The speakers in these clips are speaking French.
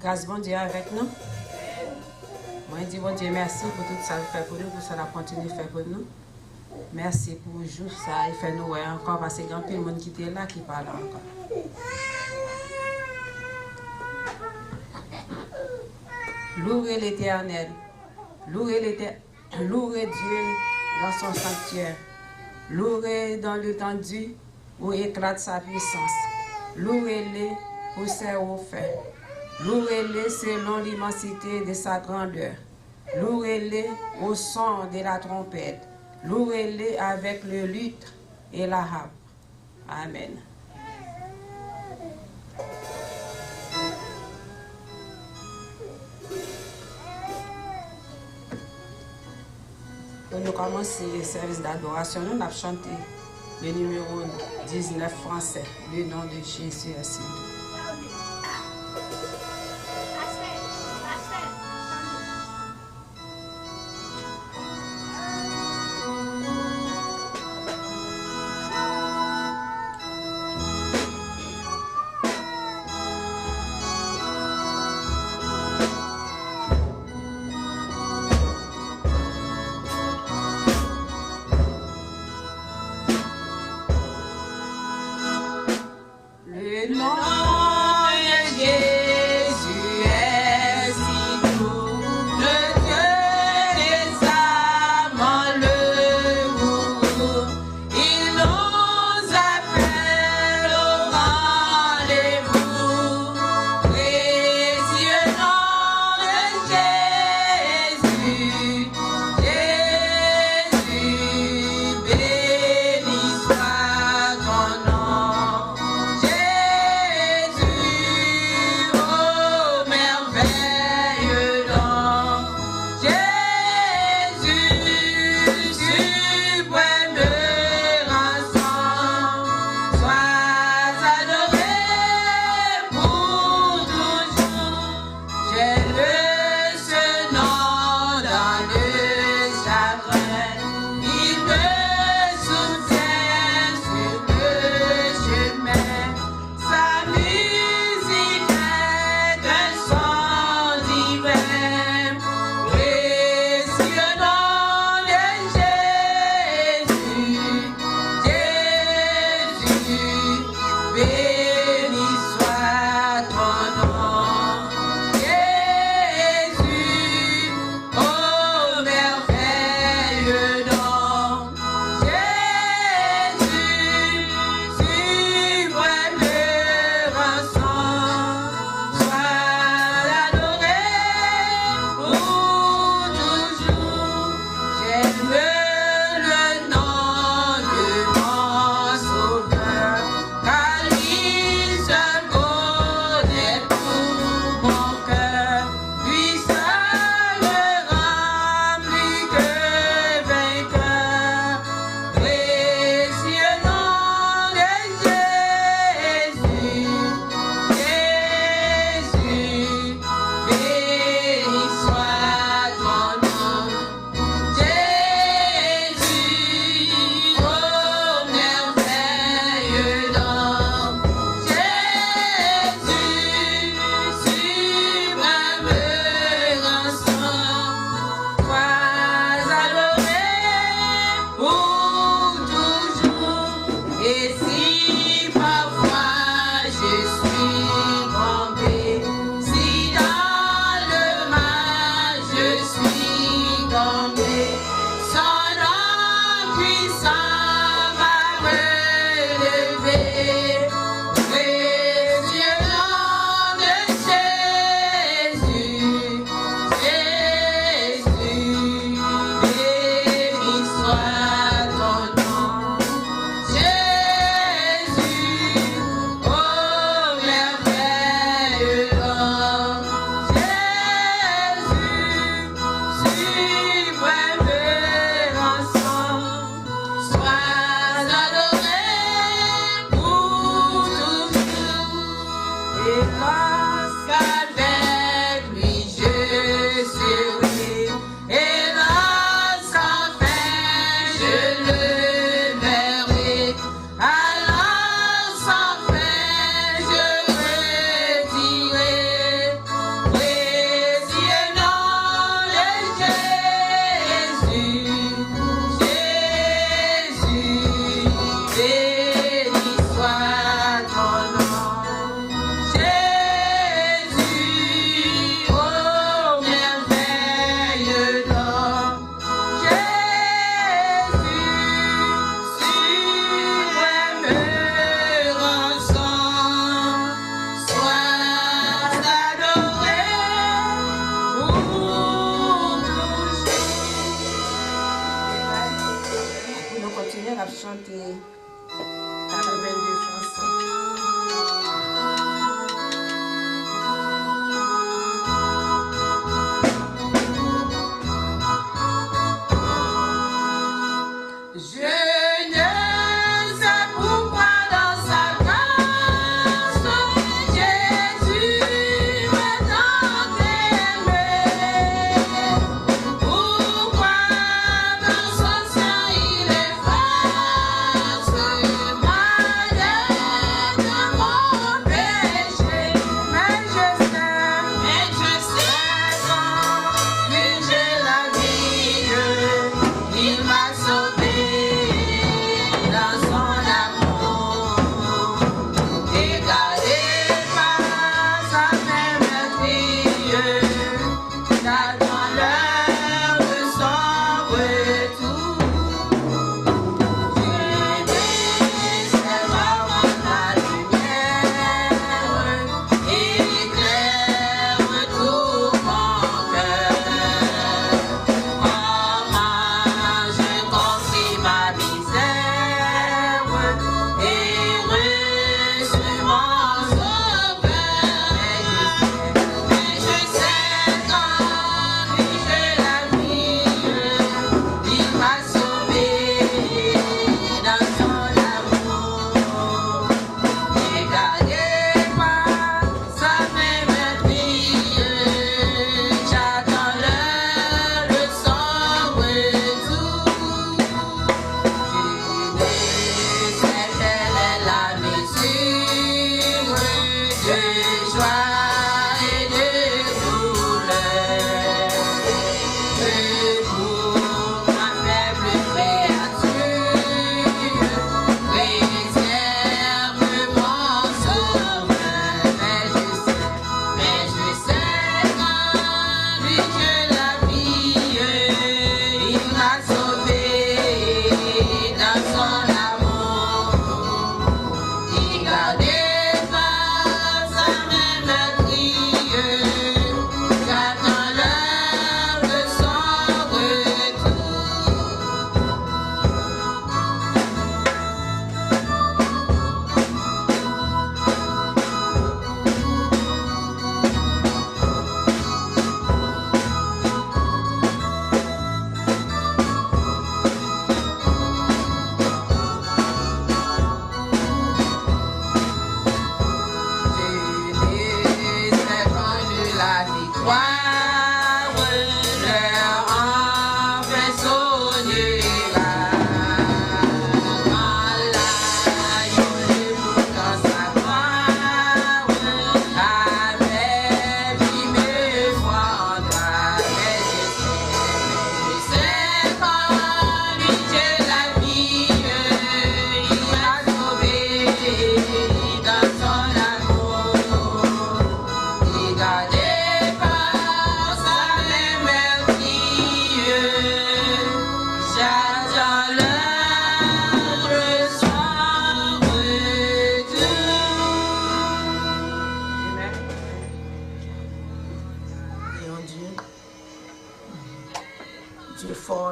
grâce bon Dieu avec nous. Moi, je dis bon Dieu merci pour tout ça qu'il fait pour nous, pour ça qu'il continue de faire pour nous. Merci pour juste ça, il fait nous encore parce qu'il y a plein de monde qui était là qui parle encore. Louez l'Éternel, louez Dieu dans son sanctuaire, louez dans l'étendue où éclate sa puissance, louez-le pour ses hauts faits, louez-le selon l'immensité de sa grandeur, louez-le au son de la trompette, louez-le avec le luth et la harpe. Amen. Pour nous commencer le service d'adoration, nous avons chanté le numéro 19 français, le nom de Jésus est saint. Jésus,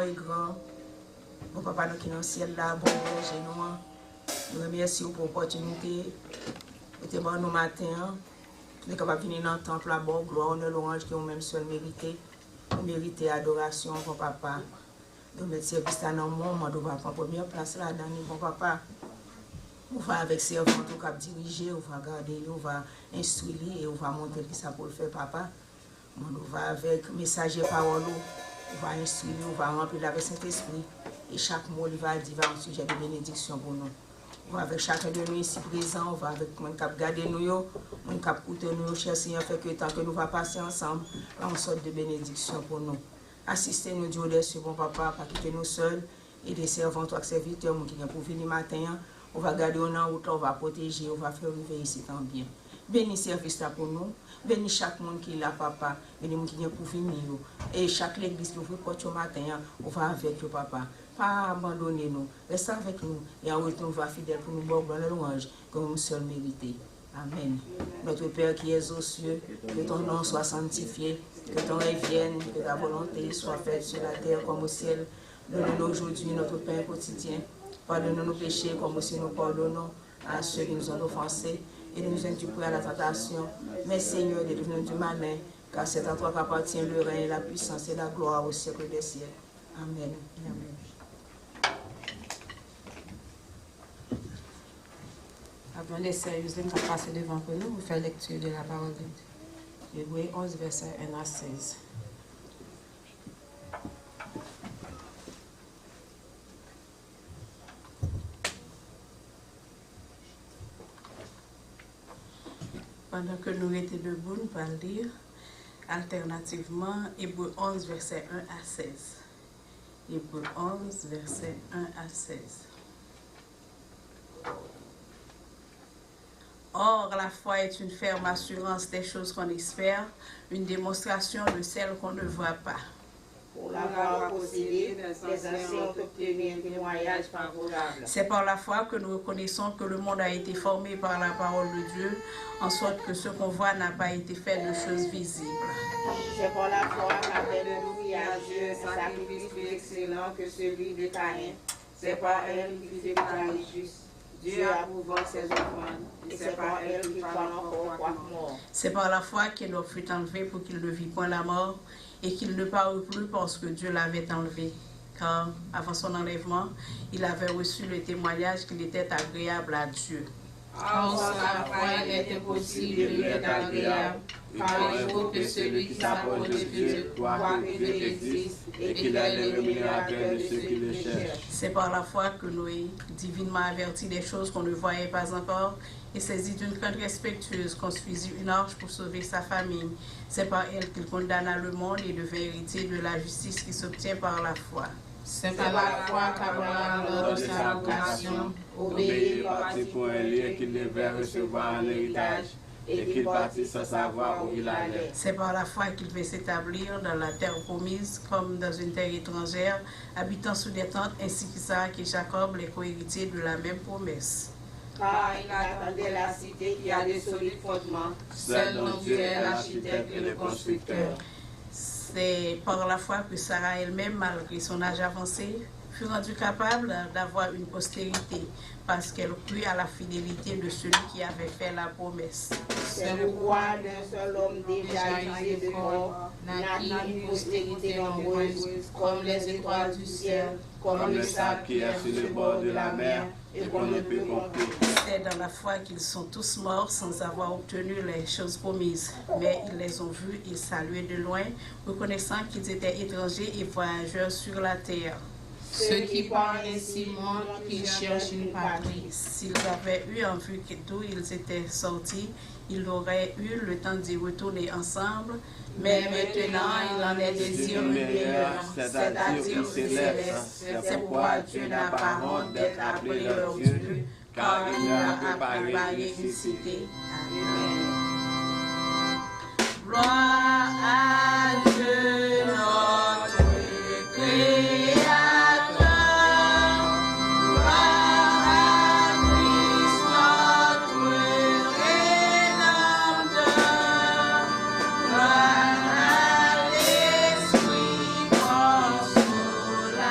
est grand. Bon papa, nous qui dans le ciel là, bon berger nous remercions pour l'opportunité. Et bon nous matin, nous sommes capables de venir dans le temple là, bon gloire, honneur, louange qui ont même seul mérité. Nous méritons adoration, bon papa. Nous mettons service à nos moments, nous va prendre première place là, dans bon papa. On va avec servant tout cap diriger, on va garder, on va instruire et on va montrer ce que ça peut faire papa. On va avec messager parole, on va instruire, on va remplir avec Saint-Esprit. Et chaque mot, il va dire un sujet de bénédiction pour nous. On va avec chacun de nous ici présent, on va avec mon cap garder nous, mon cap écouter nous, cher Seigneur, fait que tant que nous va passer ensemble, on sorte de bénédiction pour nous. Assistez-nous, Dieu des cieux, bon papa, pas quitter nous seuls, et des servants, toi, serviteurs, qui viennent pour venir matin. On va garder en route, on va protéger, on va faire vivre ici tant bien. Bénis service là pour nous. Bénis chaque monde qui est là, papa. Bénis les gens qui viennent pour venir. Et chaque église qui ouvre porte au matin, on va avec le papa. Pas abandonner nous. Reste avec nous. Et en retour, on va fidèle pour nous, bon, la louange, comme nous sommes mérités. Amen. Notre Père qui es aux cieux, que ton nom soit sanctifié, que ton règne vienne, que ta volonté soit faite sur la terre comme au ciel. Donne-nous aujourd'hui notre pain quotidien. Pardonne-nous nos péchés comme aussi nous pardonnons à ceux qui nous ont offensés et ne nous induis pas à la tentation. Mais Seigneur, délivre-nous du malin, car c'est à toi qu'appartient le règne, la puissance et la gloire au siècle des siècles. Amen. Amen. Avant les sérieux, nous allons passer devant pour nous, vous faire lecture de la parole de Dieu. Hébreux 11, verset 1 à 16. Pendant que nous étions debout, nous allons lire alternativement Hébreux 11, verset 1 à 16. Hébreux 11, verset 1 à 16. Or, la foi est une ferme assurance des choses qu'on espère, une démonstration de celles qu'on ne voit pas. Pour l'avoir possédé, les anciens ont obtenu un témoignage favorable. C'est par la foi que nous reconnaissons que le monde a été formé par la parole de Dieu, en sorte que ce qu'on voit n'a pas été fait de choses visibles. C'est par la foi qu'Abel offrit à Dieu un sacrifice plus excellent que celui de Caïn. C'est par elle qu'il fut déclaré juste. Dieu approuvant ses offrandes, et c'est par elle qu'il parle encore quoique mort. C'est par la foi qu'Enoch fut enlevé pour qu'il ne vit point la mort, et qu'il ne parut plus parce que Dieu l'avait enlevé. Car, avant son enlèvement, il avait reçu le témoignage qu'il était agréable à Dieu. Or, sans la foi, il était possible de lui être agréable, car il faut que celui qui s'approche de Dieu croit que Dieu existe et qu'il est le rémunérateur de ceux qui le cherchent. C'est par la foi que Noé, divinement averti des choses qu'on ne voyait pas encore, et saisi d'une crainte respectueuse, construisit une arche pour sauver sa famille. C'est par elle qu'il condamna le monde et devint héritier de la justice qui s'obtient par la foi. C'est par la foi qu'Abraham, lors de sa vocation, obéit partit pour un lieu qu'il devait recevoir en héritage, et qu'il partit sans savoir où il allait. C'est par la foi qu'il veut s'établir dans la terre promise, comme dans une terre étrangère, habitant sous des tentes, ainsi qu'Isaac et Jacob, les cohéritiers de la même promesse. Car il attendait la cité qui a des solides fondements, seul dont Dieu est l'architecte et le constructeur. C'est par la foi que Sarah elle-même, malgré son âge avancé, fut rendue capable d'avoir une postérité, parce qu'elle crut à la fidélité de celui qui avait fait la promesse. C'est le roi d'un seul homme déjà usé de corps, naquit une postérité nombreuse, comme les étoiles du ciel, comme le sable qui est sur le bord de la mer, et qu'on ne peut compter. C'est dans la foi qu'ils sont tous morts sans avoir obtenu les choses promises. Mais ils les ont vus et salués de loin, reconnaissant qu'ils étaient étrangers et voyageurs sur la terre. Ceux qui parlent ainsi montrent qu'ils cherchent une patrie. S'ils avaient eu en vue d'où ils étaient sortis, ils auraient eu le temps d'y retourner ensemble. Mais maintenant, il en est désir une meilleure, c'est-à-dire une céleste. C'est pourquoi Dieu n'a pas honte d'être appelé leur Dieu, car il leur a préparé une cité. Amen. Gloire à Dieu, notre Créateur. La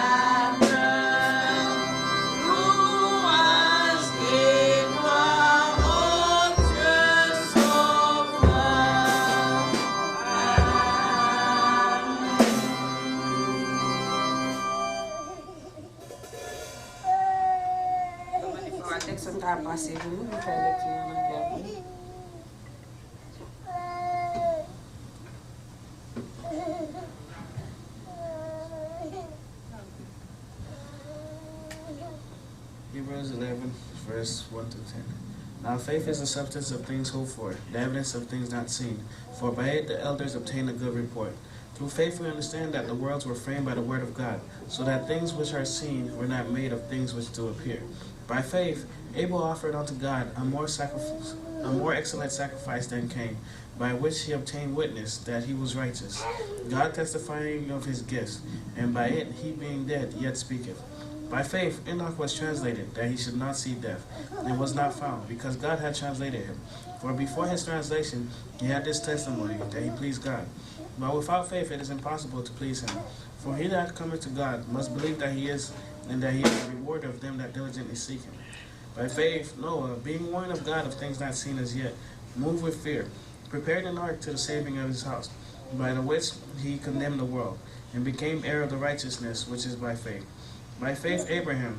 verse 1 through 10. Now faith is the substance of things hoped for, the evidence of things not seen. For by it the elders obtained a good report. Through faith we understand that the worlds were framed by the word of God, so that things which are seen were not made of things which do appear. By faith Abel offered unto God a more excellent sacrifice than Cain, by which he obtained witness that he was righteous, God testifying of his gifts, and by it he being dead yet speaketh. By faith Enoch was translated, that he should not see death, and was not found, because God had translated him. For before his translation he had this testimony, that he pleased God. But without faith it is impossible to please him. For he that cometh to God must believe that he is, and that he is the rewarder of them that diligently seek him. By faith Noah, being warned of God of things not seen as yet, moved with fear, prepared an ark to the saving of his house, by the which he condemned the world, and became heir of the righteousness which is by faith. By faith Abraham,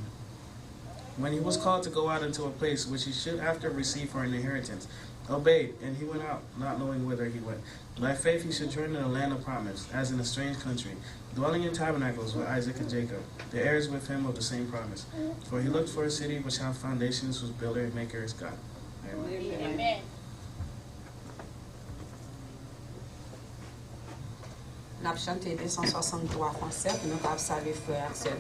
when he was called to go out into a place which he should after receive for an inheritance, obeyed, and he went out, not knowing whither he went. By faith he sojourned in the land of promise, as in a strange country, dwelling in tabernacles with Isaac and Jacob, the heirs with him of the same promise. For he looked for a city which hath foundations, whose builder and maker is God. Amen. Amen. N'a chanté 263 français pour nous capable saluer frère Axel.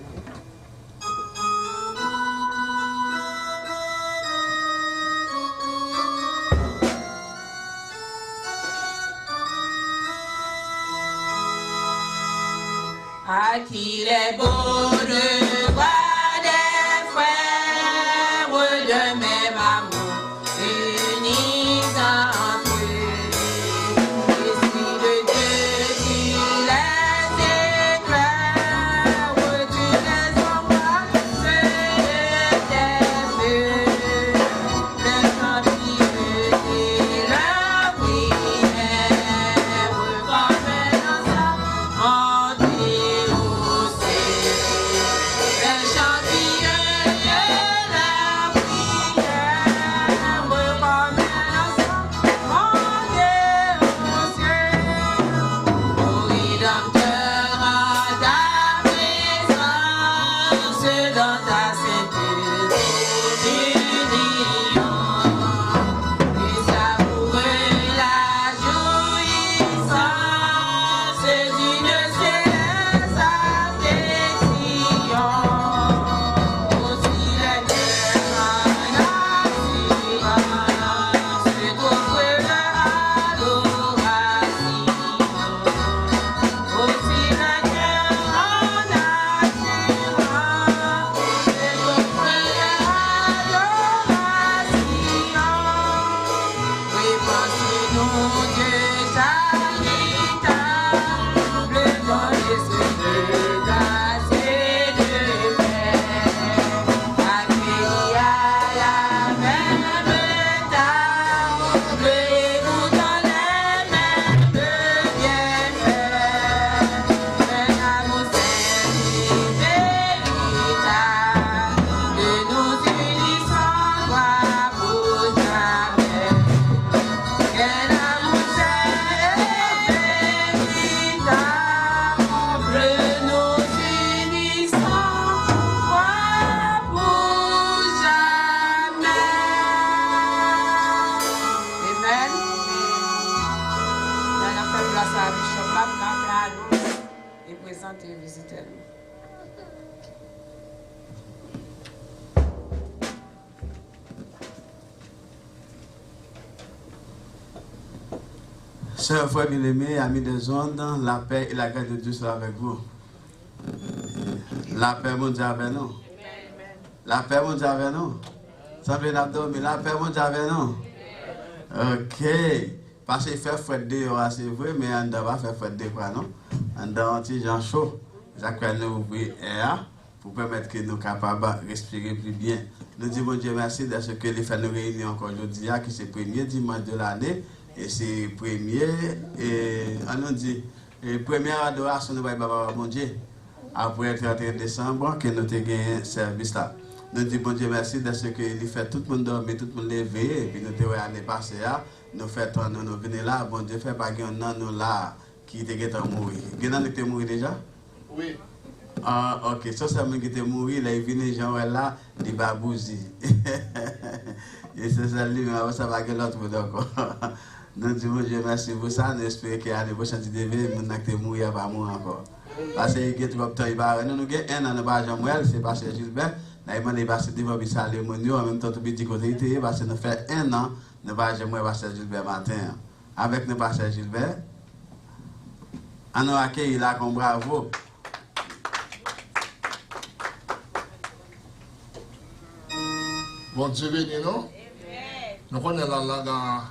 À qui est beau de voir des frères de même amour, unis entre eux. L'Esprit de Dieu qui les éclaire, tu les envoies sur tes feux. Le champignon et la prière, reprennent ensemble. Chers frères bien-aimés, amis des ondes, la paix et la grâce de Dieu soit avec vous. La paix mondiale avec nous. La paix mondiale avec nous. Ça veut dire mais la paix mondiale avec nous. Ok. Parce qu'il fait frais dehors, c'est vrai, mais on doit faire frais dehors, quoi, non? On doit un petit gens chaud. Ça nous ouvrir l'air pour permettre que nous soyons capables de respirer plus bien. Nous disons Dieu merci de ce que les fait nous réunir encore aujourd'hui, qui c'est le premier dimanche de l'année. Et c'est premier, et on nous dit, première adoration de Baba mon Dieu, après le 31 décembre, que nous avons gagné service là. Nous disons bon Dieu merci de ce qu'il fait tout le monde dormir, tout le monde lever, et puis nous avons l'année passée, nous faisons, nous venons là, bon Dieu fait pas qu'il y en a nous là qui était mourir. Il y en a qui étaient morts déjà? Oui. Ah, ok. Ça, c'est moi qui t'ai mouru. Là, il vient les gens là, il va bouger. Et c'est ça, lui, mais ça va que l'autre monde encore. Nous disons, Dieu merci pour ça. Nous espérons que l'année prochaine, tu devais, nous n'avons pas mourir, pas mourir encore. Parce qu'il y a trop de temps, il va. Nous avons un an de base, c'est Pasteur Gilbert. Nous avons demandé Pasteur développer ça, les monuments, en même temps, tout petit côté, parce que nous faisons un an de base, Pasteur Gilbert matin. Avec nous, Pasteur Gilbert, on nous accueille là comme bravo. Bon Dieu béni, non? Nous connaissons la langue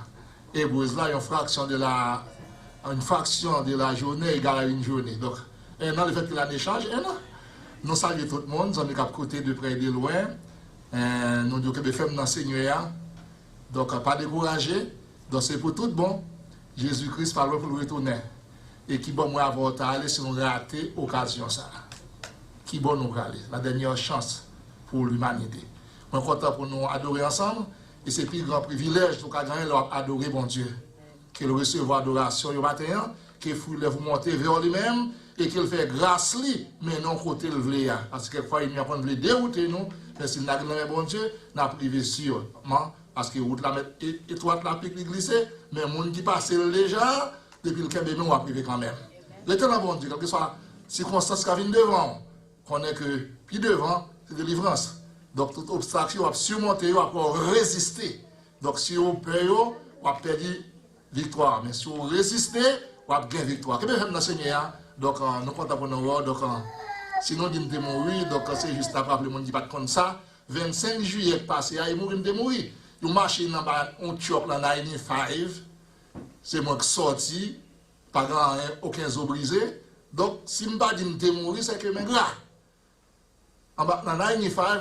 hébreu, là, une fraction de la journée égale à une journée. Donc, un an, le fait que l'année change, un an. Nous saluons tout le monde, nous sommes à côté de près et de loin. Nous disons que les femmes dans le Seigneur. Donc, pas décourager. Donc, c'est pour tout bon. Jésus-Christ parle pour le retourner. Et qui bon, moi, avoir aller si nous rater l'occasion, ça. Qui bon nous aller. La dernière chance pour l'humanité. Je suis content pour nous adorer ensemble. Et c'est plus grand privilège pour gagner leur adorer bon Dieu. Qu'il recevoir adoration au matin, qu'il vous monter vers lui-même et qu'il fait grâce lui, mais non côté le vle. Parce que quelquefois il n'y a pas de dérouter nous, mais si nous avons bon Dieu, nous avons privé sûrement. Parce que route la mettre étroite la pique glisser, mais les gens qui passent déjà, depuis le Québec, nous avons privé quand même. L'éternel bon Dieu, quelle que soit la circonstance qui vient devant, qu'on est que puis devant, c'est délivrance. Donc, tout obstacle, on va surmonter, on va résister. Donc, si on peut, on va perdre victoire. Mais si on résiste, on va gagner victoire. Qu'est-ce que nous Seigneur? Donc, nous comptons pour nous voir. Donc, si nous disons mourir, donc c'est juste après le monde qui pas comme ça. 25 juillet passé, il mourir de mourir. Il marche dans un choc dans 95. C'est moi qui sorti, pas aucun os brisé. Donc, si je ne dis pas de mourir, c'est que je suis grave. En bas, dans 95,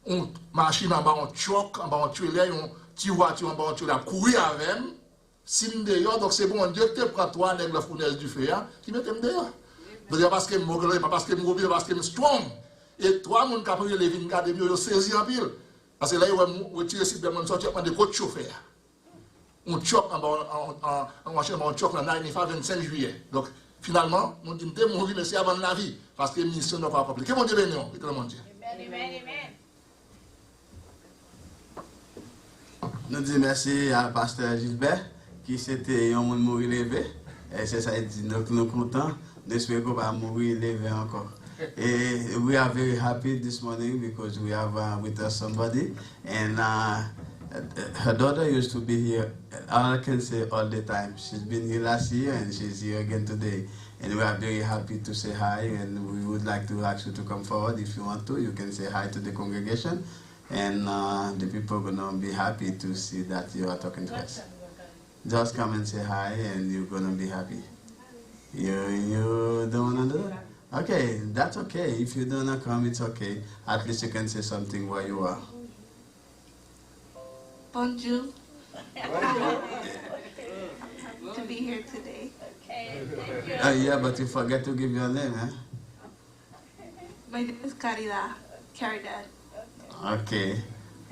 on machine en bas, on choc, en bas, on tue les, on tire voiture, en bas, on tue la courir avec. Si je dehors, donc c'est bon, Dieu te prend toi, avec la fournaise du feu, qui met dehors. Donc, parce que je suis pas parce que je suis parce que je suis strong. Et toi, mon capable de lever une garde mieux, je saisis en pile. Parce que là, il retire si bien, on sortit de côte chauffeur. On choc en bas, on choc dans 25 juillet. Donc, finalement, on dit que mourir, mais c'est avant la vie. Parce que la mission n'est pas accomplie. Que mon Dieu bénisse, mon Dieu. Amen. Nous disons merci à Pasteur Gilbert, qui s'était un monde mourir levé. Et c'est ça, il dit, nous sommes contents. Nous espérons qu'on va mourir levé encore. Et we are very happy this morning because we have with us somebody. And her daughter used to be here, all I can say all the time. She's been here last year and she's here again today. And we are very happy to say hi, and we would like to ask you to come forward. If you want to, you can say hi to the congregation. And the people are going to be happy to see that you are talking to us. Just come and say hi, and you're going to be happy. You don't want to do that? Okay, that's okay. If you don't want to come, it's okay. At least you can say something where you are. Bonjour. To be here today. Yeah, but you forget to give your name, eh? My name is Caridad. Okay.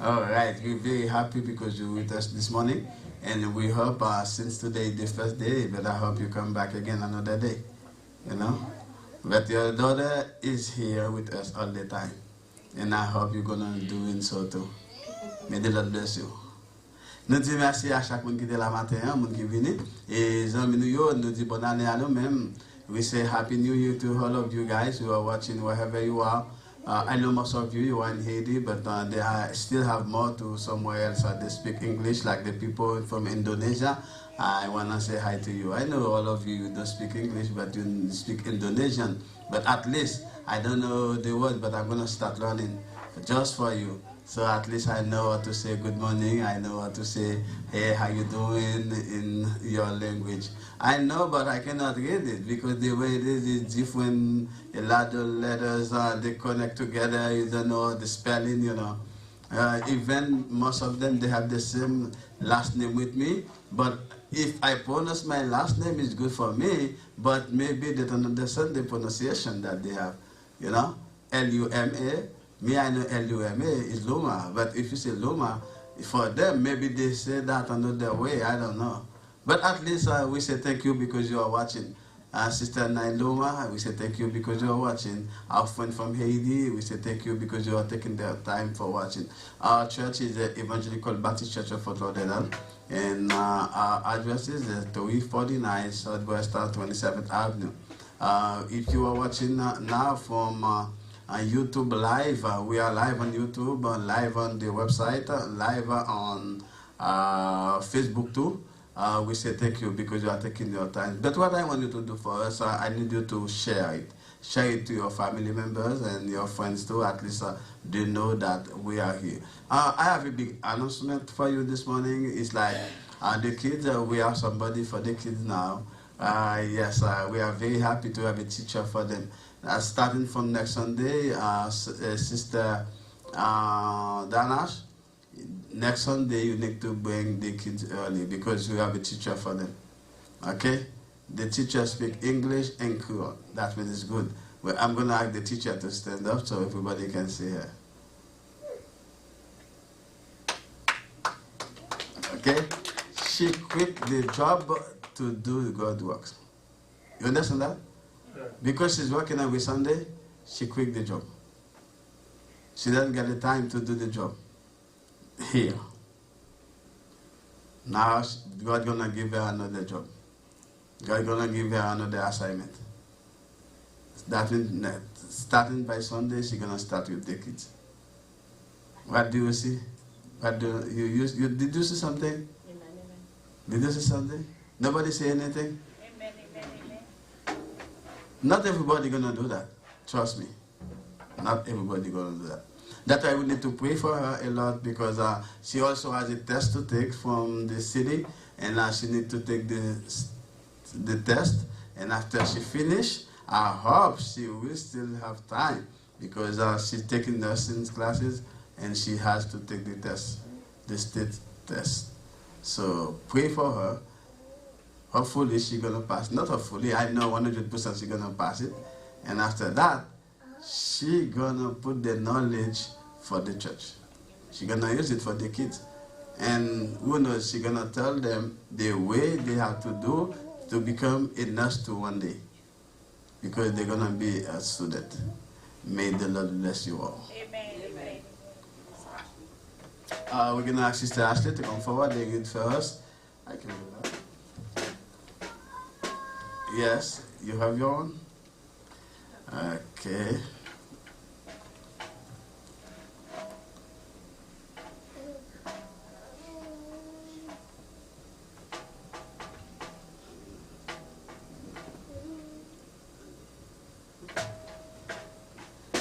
All right. We're very happy because you're with us this morning. And we hope since today is the first day, but I hope you come back again another day. You know? But your daughter is here with us all the time. And I hope you're going to do so too. May the Lord bless you. Nous disons merci à chaque monde qui est là matin, monde qui vient. Et nous disons bonne année à nous-mêmes. We say Happy New Year to all of you guys who are watching wherever you are. I know most of you are in Haiti, but they still have more to somewhere else they speak English, like the people from Indonesia. I want to say hi to you. I know all of you don't speak English, but you speak Indonesian. But at least, I don't know the word, but I'm going to start learning just for you. So at least I know how to say good morning. I know how to say, hey, how you doing in your language. I know, but I cannot read it because the way it is different. A lot of letters, they connect together. You don't know the spelling, you know. Even most of them, they have the same last name with me. But if I pronounce my last name, it's good for me. But maybe they don't understand the pronunciation that they have, you know. L-U-M-A. Me, I know L-U-M-A is Luma, but if you say Luma, for them, maybe they say that another way, I don't know. But at least we say thank you because you are watching. Sister Nailoma, we say thank you because you are watching. Our friend from Haiti, we say thank you because you are taking their time for watching. Our church is the Evangelical Baptist Church of Fort Lauderdale, and our address is 349 Southwest 27th Avenue. If you are watching now from YouTube live, we are live on YouTube, live on the website, live on Facebook too. We say thank you because you are taking your time. But what I want you to do for us, I need you to share it. Share it to your family members and your friends too. At least they know that we are here. I have a big announcement for you this morning. It's like the kids, we have somebody for the kids now. Yes, we are very happy to have a teacher for them. Starting from next Sunday, Sister Danash, next Sunday you need to bring the kids early because you have a teacher for them. Okay? The teacher speak English and Creole. That means it's good. Well, I'm going to ask the teacher to stand up so everybody can see her. Okay? She quit the job to do God's works. You understand that? Yeah. Because she's working every Sunday, she quit the job. She doesn't get the time to do the job here. Now, God's going to give her another job. God's going to give her another assignment. Starting by Sunday, she's going to start with the kids. What do you see? What do you did you see something? Amen, amen. Did you see something? Nobody say anything? Amen, amen, amen. Not everybody going to do that. Trust me. Not everybody going to do that. That's why we need to pray for her a lot because she also has a test to take from the city and she needs to take the test. And after she finishes, I hope she will still have time because she's taking nursing classes and she has to take the test, the state test. So pray for her. Hopefully she's going to pass. Not hopefully, I know 100% she's going to pass it. And after that, she's going to put the knowledge for the church. She's going to use it for the kids. And who knows, she's going to tell them the way they have to do to become a nurse to one day. Because they're going to be a student. May the Lord bless you all. Amen, amen. We're going to ask Sister Ashley to come forward. They read for us. I can do that. Yes, you have your own? Okay.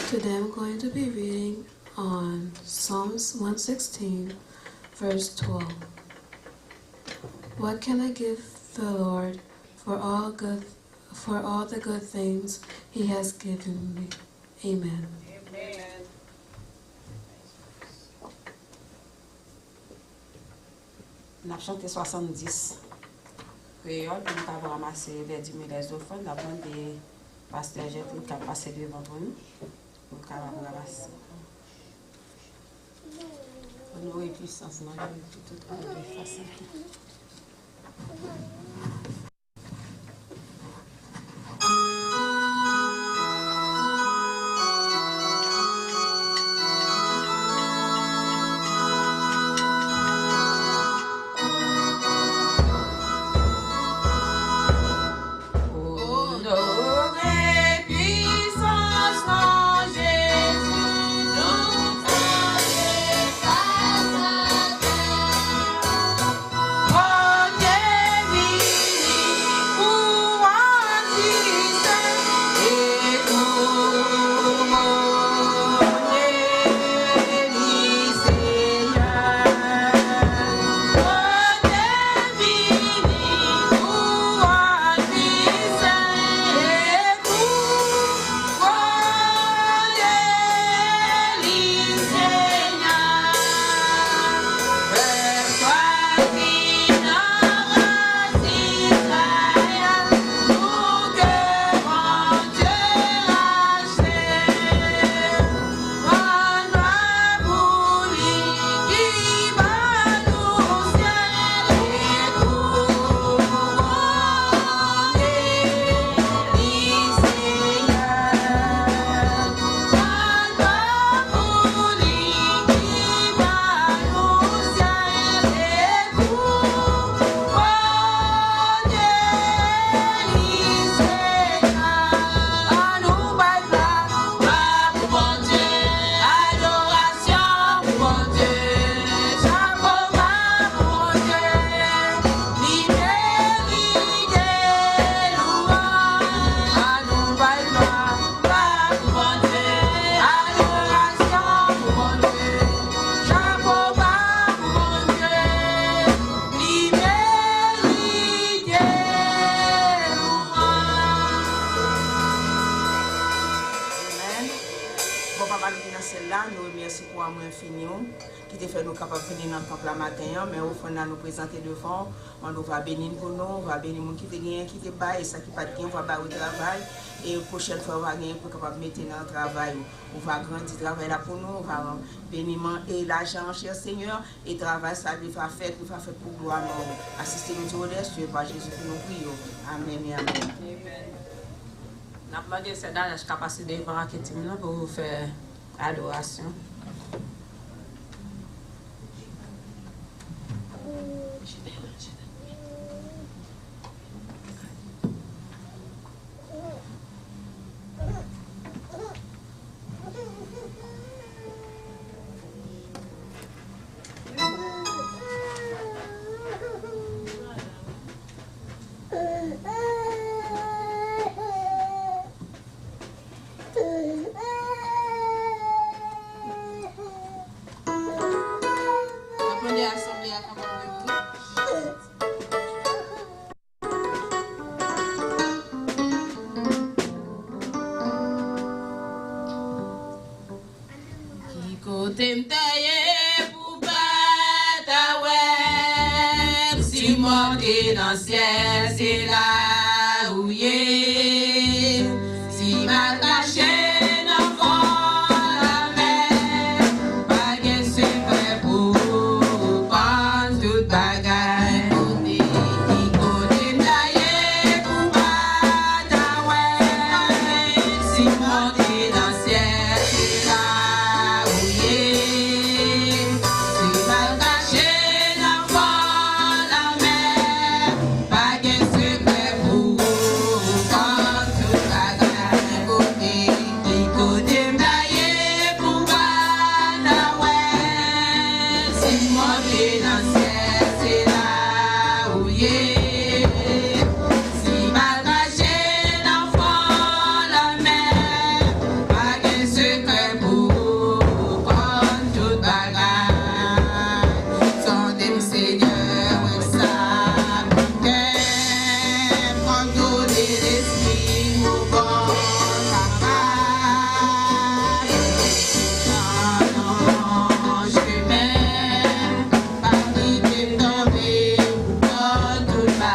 Today I'm going to be reading on Psalms 116, verse 12. What can I give the Lord for all the good things He has given me? Amen. Amen. On a chanté 70. Créole, puis nous avons ramassé les 10 000 les offrandes, nous avons des pasteurs jetés qui ont passé devant nous. Nous avons ramassé. Nous avons puissance, nous avons tout facile. Oh! merci pour l'amour infini qui te fait nous capables de venir dans le temple la matin, mais au fond, nous présenter devant, on va bénir pour nous, on va bénir les gens qui te gagnent, qui te baillent, et ça qui pas de gain, on va bailler au travail, et la prochaine fois, on va gagner pour capable mettre dans le travail, on va grandir le travail là pour nous, on va bénir et l'argent, cher Seigneur, et le travail, ça lui va faire pour gloire, assister nous au reste, par Jésus pour nous prions. Amen et amen. Nous avons demandé cette dernière capacité de marketing pour vous faire adoration. Dans le ciel, c'est là où il est. Si mal caché dans la mer, pas de secret pour prendre toute bagaille. Qui côté d'ailleurs pour battre ouais. Si monter dans le ciel, c'est là où il est. Si mal caché dans la mer. Pas de secret pour toute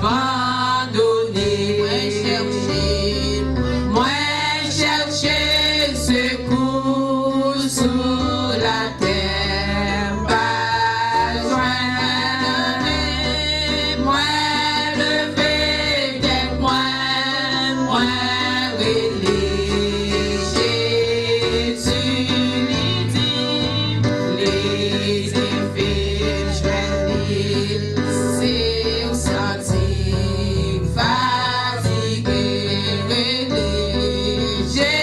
abandonné. Moi chercher secours sous la terre, pas joindre. Moi lever tête, moi relais Jésus lui dit, les effets joignent, c'est au senti fatigué, relais Jésus.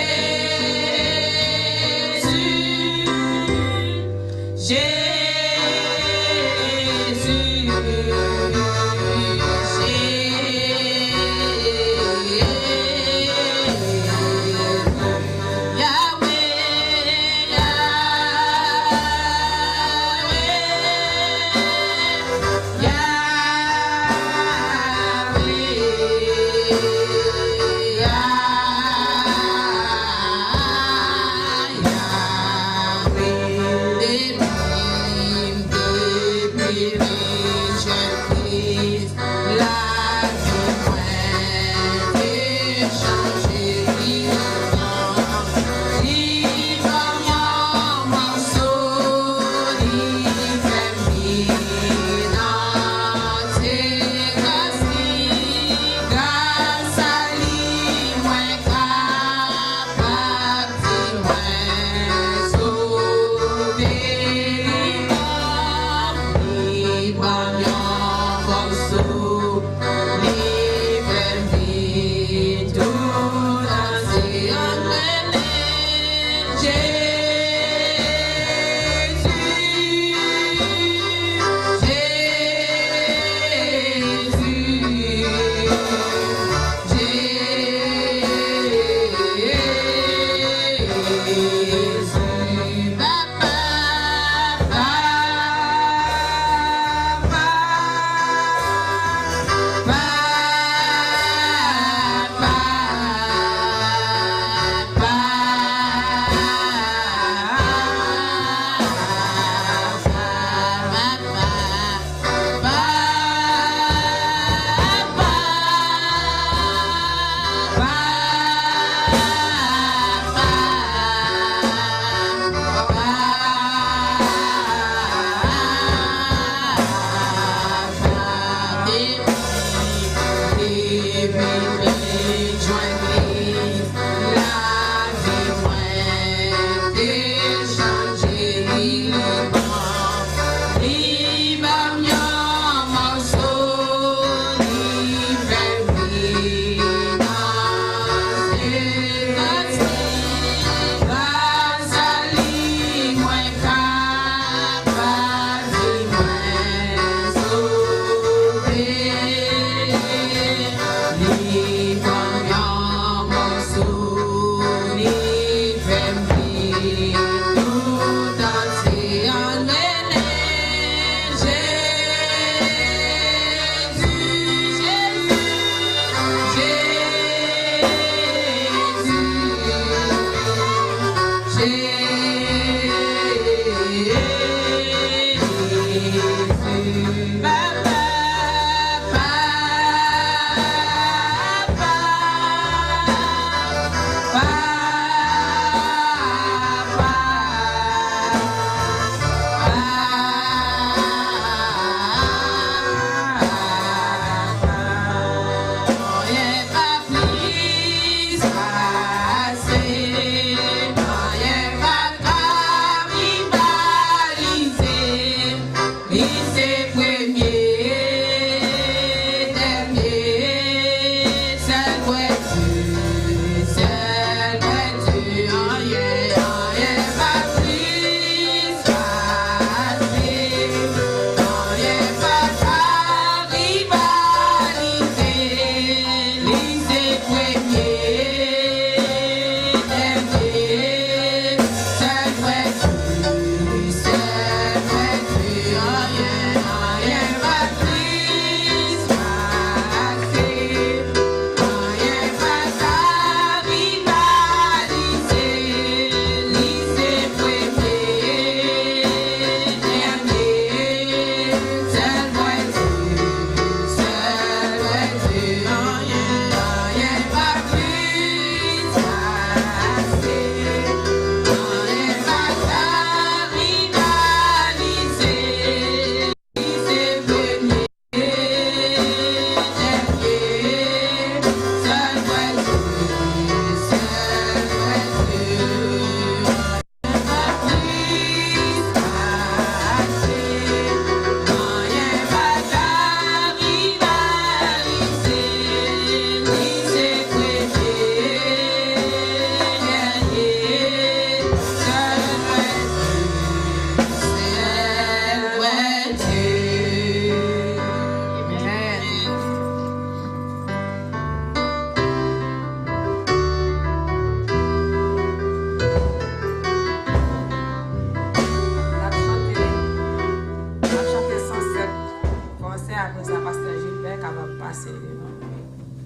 est capable de passer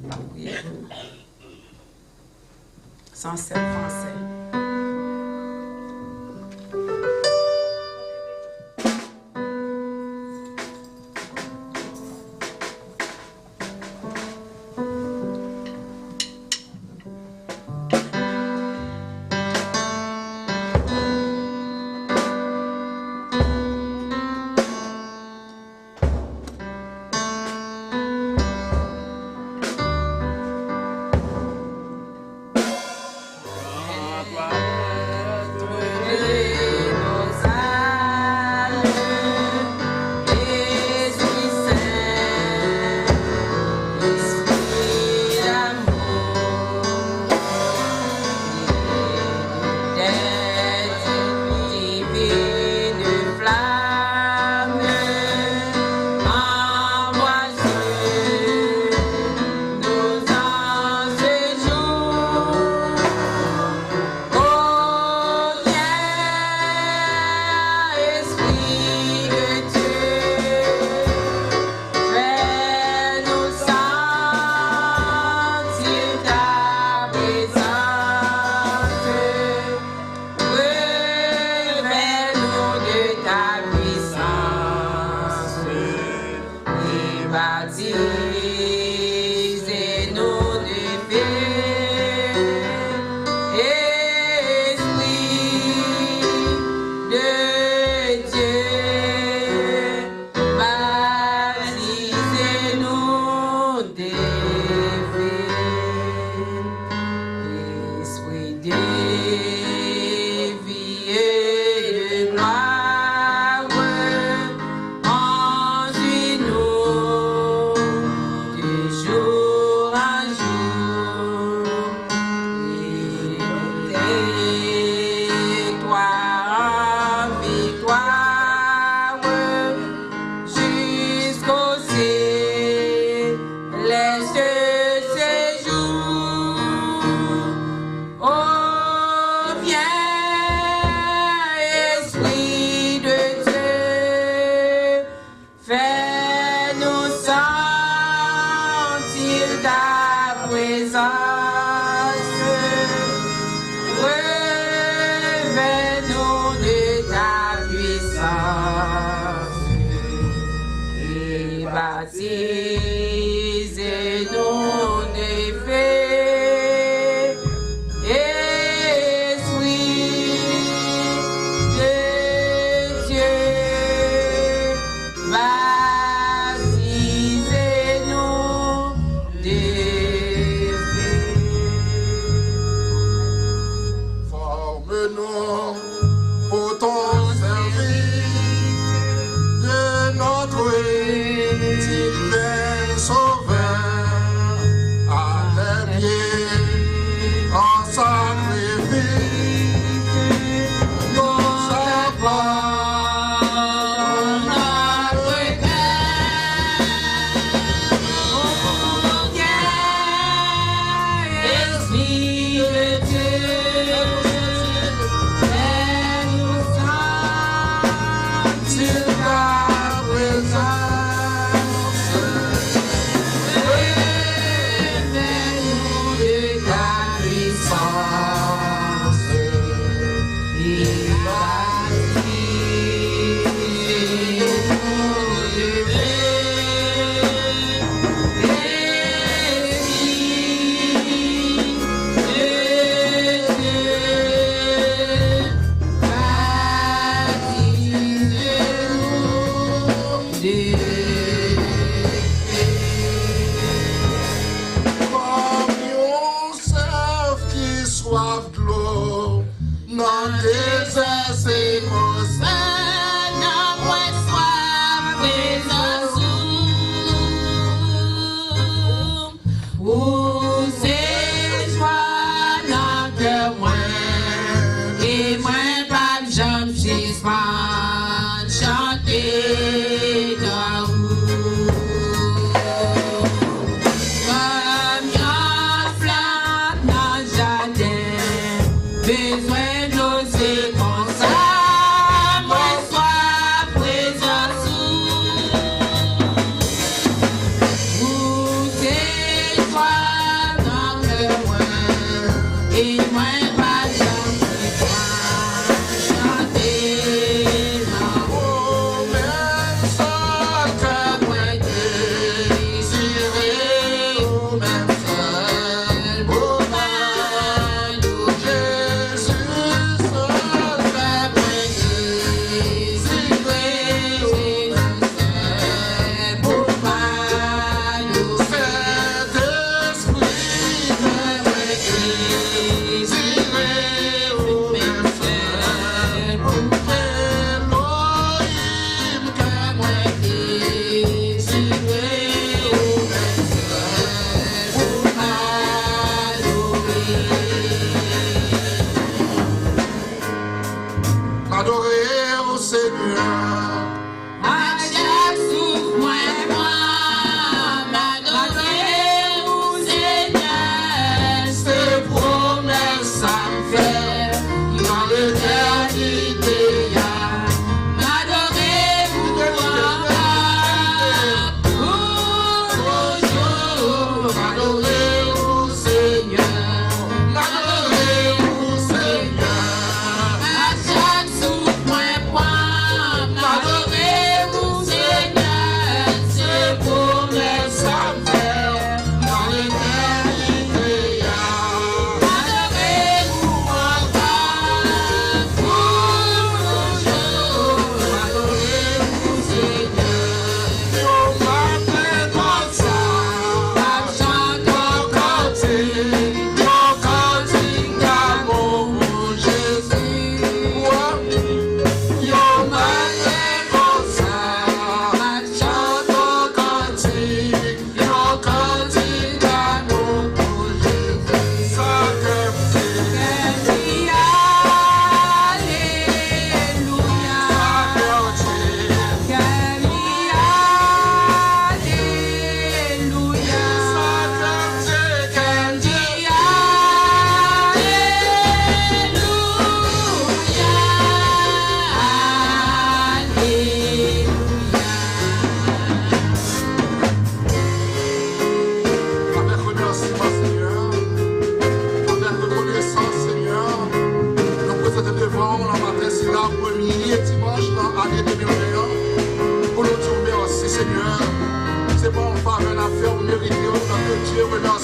la prière. 107 français.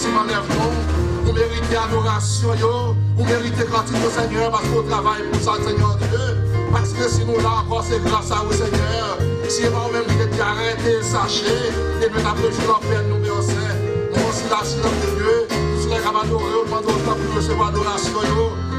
sentiment lève-nous. Vous méritez adoration, vous méritez gratitude au Seigneur parce qu'on travaille pour ça, Seigneur Dieu. Parce que si nous là encore, c'est grâce à vous, Seigneur. Si vous même qui êtes arrêté, sachez, et nous avons joué en paix, nous bénissons. Nous aussi là, si notre Dieu, nous sommes capables d'adorer, nous demandons autant pour recevoir l'adoration.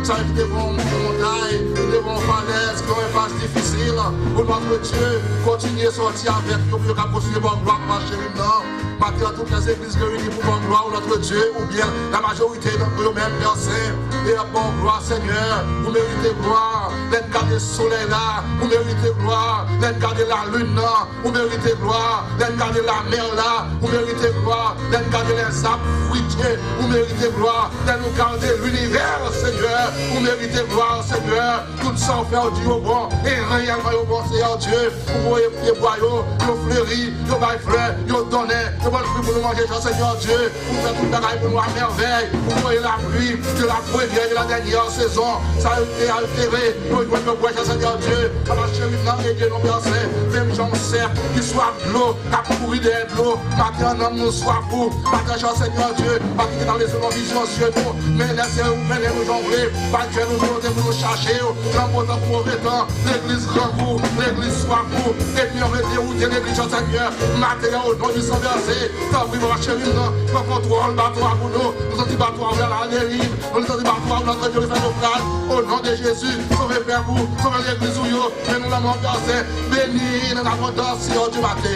Ça veut dire devant une montagne, devant une falaise, qui ont une phase difficile. Pour notre Dieu, continuez à sortir avec nous, pour qu'on continue à gloire pour marcher maintenant. Maintenant, toutes les églises réunies pour bonne gloire, notre Dieu, ou bien la majorité d'entre eux-mêmes, versés. Et à bonne gloire, Seigneur, vous méritez gloire, d'être gardé le soleil là, vous méritez gloire, d'être gardé la lune là, vous méritez gloire, d'être gardé la mer là, vous méritez gloire, d'être gardé les arbres fruitiers, vous méritez gloire, d'être gardé l'univers, Seigneur, vous méritez gloire, Seigneur, tout ça fait au Dieu au bon, et réellement au bon, Seigneur Dieu, vous voyez les boyaux, vous fleuri, vous baillez fleurs, vous donnez, vous bonne pluie pour nous manger, Seigneur Dieu, vous faites tout le travail pour nous à merveille, vous voyez la pluie de la première de la dernière saison, ça a été altéré, nous devons nous voir, Seigneur Dieu, à la chérie, non, et Dieu nous berce, même j'en sais, qui soit de l'eau, qui pourri de l'eau, maintenant nous soif pour, maintenant, Seigneur Dieu, pas qui dans les visions sur nous, mais laissez-nous, nous jongler, pas que nous nous chercher, dans votre mauvais temps, l'église grand vous, l'église soit vous, et puis on va dérouter l'église, Seigneur, matériel au nom du sang versé, tant pis, ma chérie, non, pas contrôle, bateau à vous, nous sommes bateau vers la dérive, nous sommes bateau à notre Dieu, au nom de Jésus, sauvez Père vous, sauvez l'église où yo, mais nous l'avons versé, béni dans l'abondance, Seigneur du matin.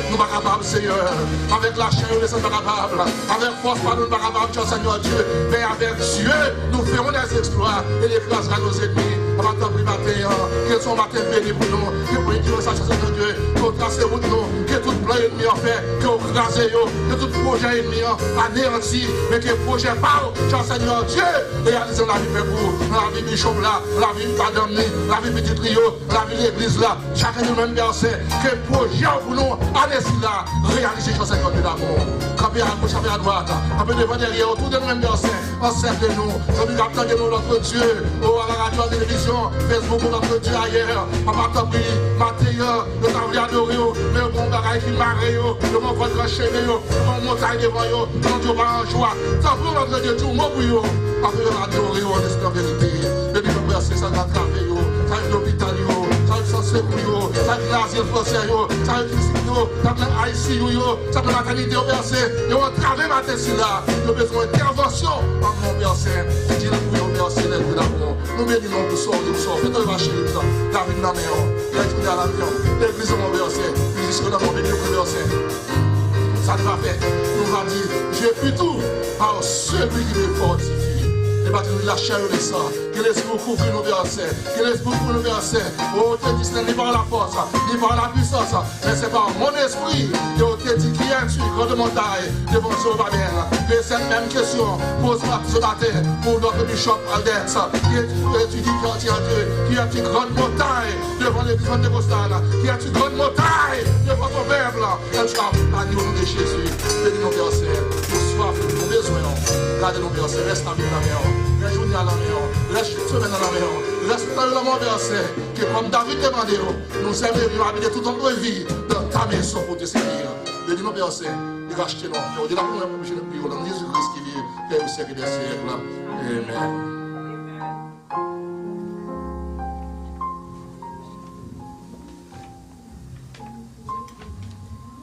Nous ne sommes pas capables, Seigneur. Avec la chair, nous ne sommes pas capables. Avec force, nous ne sommes pas capables, Seigneur Dieu. Mais avec Dieu, nous ferons des exploits et écrasera nos ennemis. Avant de matin, que son matin béni pour nous. Que pour nous sache, Seigneur Dieu, que tracer pour nous. Que tout plan ennemi en fait, que vous crasez, que tout projet ennemi anéanti. Mais que projet par, Seigneur Dieu, réalisez la vie pour vous. La vie du chauve là, la vie de madame, la vie du trio, la vie de l'église là. Chacun de nous-mêmes verset. Que projet pour nous, allez-y là, réalisez Seigneur Dieu d'amour. Campez à gauche, campez à droite, campez devant derrière, autour de nous-mêmes verset. Encercle de nous, nous de nous notre Dieu, à la radio, à la télévision, Facebook, notre Dieu ailleurs. Papa Topri, Mathieu, nous t'avons adoré, mais au bon bagage qui marre, le bon votre chemin, le bon montagne devant eux, nous Dieu va en joie. Tant pour notre Dieu, tout le monde pour eux, parce que nous adoré, on est en vérité. Et puis nous verser ça dans le café, ça va être l'hôpital, ça va être sans secours, ça va être l'asile français, ça va être l'ICU, ça va être l'ICU, ça va être la maternité au verset. Et on travaille ma tête là, nous avons besoin d'intervention en mon verset. Dis le pour nous verser les d'amour. Nous bénissons pour sortir, faites-le marcher le temps. La vie de la maison, l'église à la maison, l'église au mon verset, jusqu'à dans mon béni au verset. Ça te va faire, nous va dire, j'ai pu tout par celui qui me fortifie. Et pas que la chair et le sang, que l'esprit couvre nos versets, que l'esprit couvre nos versets. Oh, te dit, ce n'est pas la force, ni par la puissance, mais c'est par mon esprit. Et on te dit, qui es-tu, grande montagne, devant ce Babel? Et cette même question, pose-moi ce matin pour notre bishop Aldens. Qui es-tu, dit, qui es-tu, Dieu? Qui es-tu, grande montagne, devant les grandes dévostanes? Qui es-tu, grande montagne, devant ton peuple? Et tu as au nom de Jésus, bénis nos versets, nos soif, nos besoins, gardez nos versets, reste à vie la mer. Reste journée à la maison, reste semaine à la maison, reste dans le moment verset, que comme David demandait, nous servirons à habiter toute notre vie dans ta maison pour te servir. Le dit nos versets, il va acheter nos cœurs. Il dit la première fois que je le prie, dans Jésus-Christ qui vit, Père au siècle des siècles. Amen.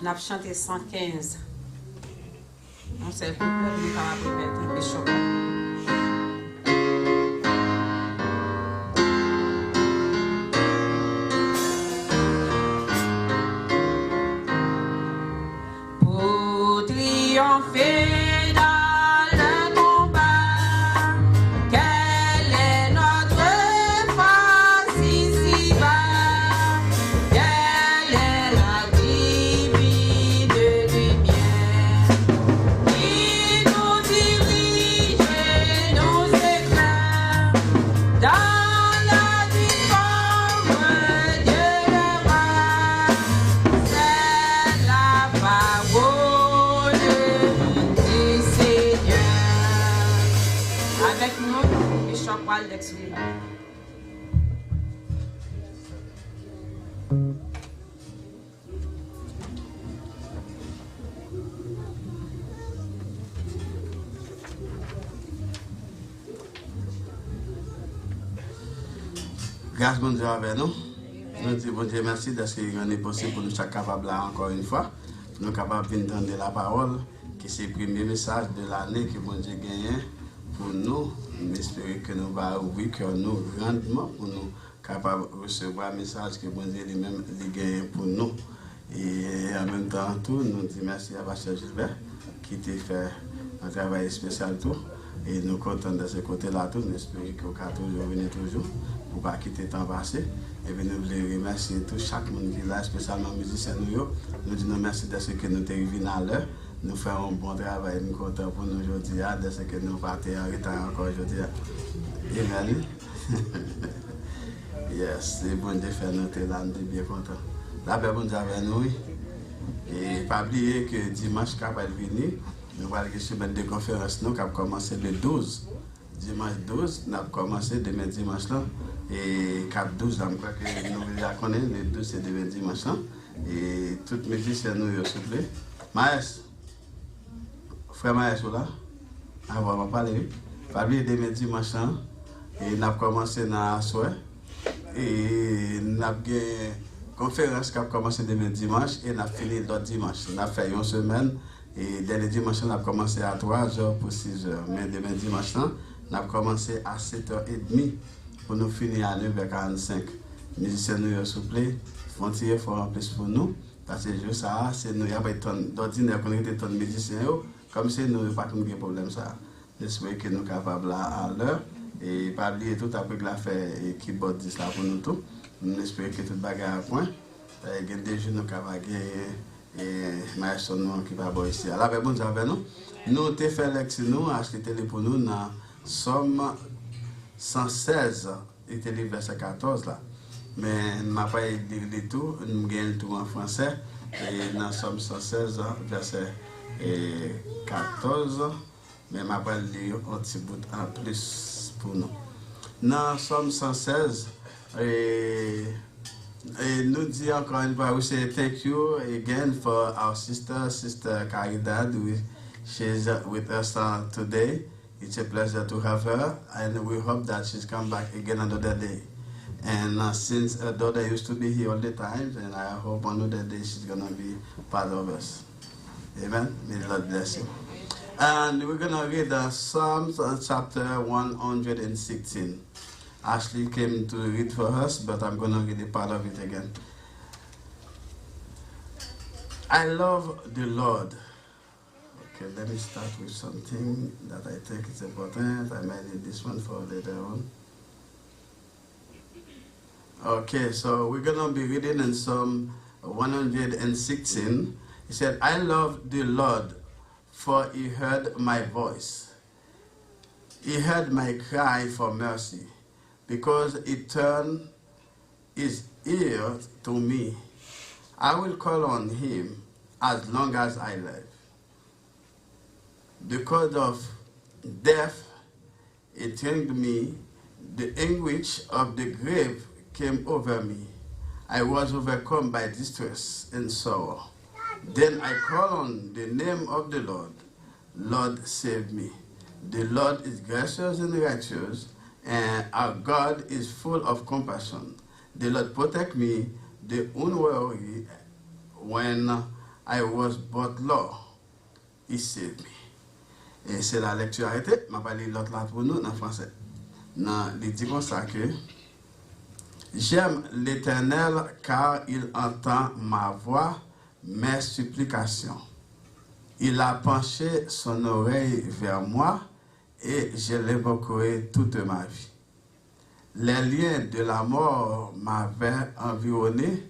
On a chanté 115. On s'est fait nous pas répéter le choc. Pour triompher dans le combat, quelle est notre force ici-bas? Quelle est la divine lumière qui nous dirige et nous éclaire dans la victoire de l'heure? C'est la parole du Seigneur. Avec nous, Bishop Waldex Sullivan. Grâce bon Dieu avec nous. Nous disons bon Dieu merci parce qu'il est possible pour nous être capables là encore une fois. Nous sommes capables d'entendre la parole, qui c'est le premier message de l'année que bon Dieu gagne pour nous. Nous espérons que nous allons ouvrir cœur nous grandement pour nous capables de recevoir le message que bon Dieu lui-même gagne pour nous. Et en même temps, tout, nous disons merci à Pasteur Gilbert qui t'a fait un travail spécial tout. Et nous comptons de ce côté-là tout. Nous espérons que vous allez toujours venir toujours pour ne pas quitter le temps passé. Et puis nous voulons remercier tout chaque monde qui est là, spécialement les musiciens. Nous disons merci de ce que nous sommes venus à l'heure. Nous faisons un bon travail. Nous sommes contents pour nous aujourd'hui, de ce que nous partons en retard encore aujourd'hui. Amen. Yes, c'est bon de faire notre là, nous sommes bien contents. La paix bon Dieu avec nous. Et pas oublier que dimanche, quand va venir, nous allons avoir une semaine de conférence qui va commencer le 12. Dimanche 12, nous allons commencer demain dimanche là. Et 4-12, je crois que nous la connaissons, le 12 c'est demain dimanche là. Et toutes mes musiciens nous, s'il vous plaît. Maës, frère Maës, là, on va parler. Pas oublier demain dimanche là. Et nous allons commencer dans la soirée. Et nous avons une conférence qui a commencé demain dimanche et nous avons fini l'autre dimanche. Nous avons fait une semaine et dernier dimanche, nous avons commencé à 3h pour 6h. Mais demain dimanche, nous avons commencé à 7h30 pour nous finir à 9h45. Musiciens, nous, s'il vous plaît, font tirer fort en plus pour nous. Parce que ça, c'est nous, il n'y a pas d'ordinaire qu'on ait de musiciens, comme si nous n'avons pas de problème. J'espère que nous sommes capables à l'heure. Et pas oublier tout après que l'affaire qui botte 10 là pour nous tout. Nous espérons que tout bagarre à point. Il y a des jeunes qui vont et maestro qui va boire ici. Alors, bon Dieu avec nous. Nous avons fait l'exemple, acheté pour nous dans Somme 116, il était le verset 14 là. Mais je n'ai pas dit tout, nous avons tout en français. Et dans Somme 116, verset 14, mais je n'ai pas lire un petit bout en plus pour nous. Dans Somme 116, et nous dit encore une fois, we say thank you again for our sister Caridad, she's with us today. It's a pleasure to have her, and we hope that she's come back again another day. And since her daughter used to be here all the time, and I hope another day she's going to be part of us. Amen. May the Lord bless you. And we're going to read Psalms chapter 116. Ashley came to read for us, but I'm going to read a part of it again. I love the Lord. Okay, let me start with something that I think is important. I might need this one for later on. Okay, so we're going to be reading in Psalm 116. He said, I love the Lord, for he heard my voice. He heard my cry for mercy, because he turned his ear to me. I will call on him as long as I live. Because of death, it turned me. The anguish of the grave came over me. I was overcome by distress and sorrow. Then I called on the name of the Lord. Lord, save me. The Lord is gracious and righteous, and our God is full of compassion. The Lord protect me, the unwary, when I was but low. He saved me. Et c'est la lecture arrêtée. Je vais parler l'autre là pour nous en français. Il dit comme ça que j'aime l'Éternel car il entend ma voix, mes supplications. Il a penché son oreille vers moi et je l'évoquerai toute ma vie. Les liens de la mort m'avaient environné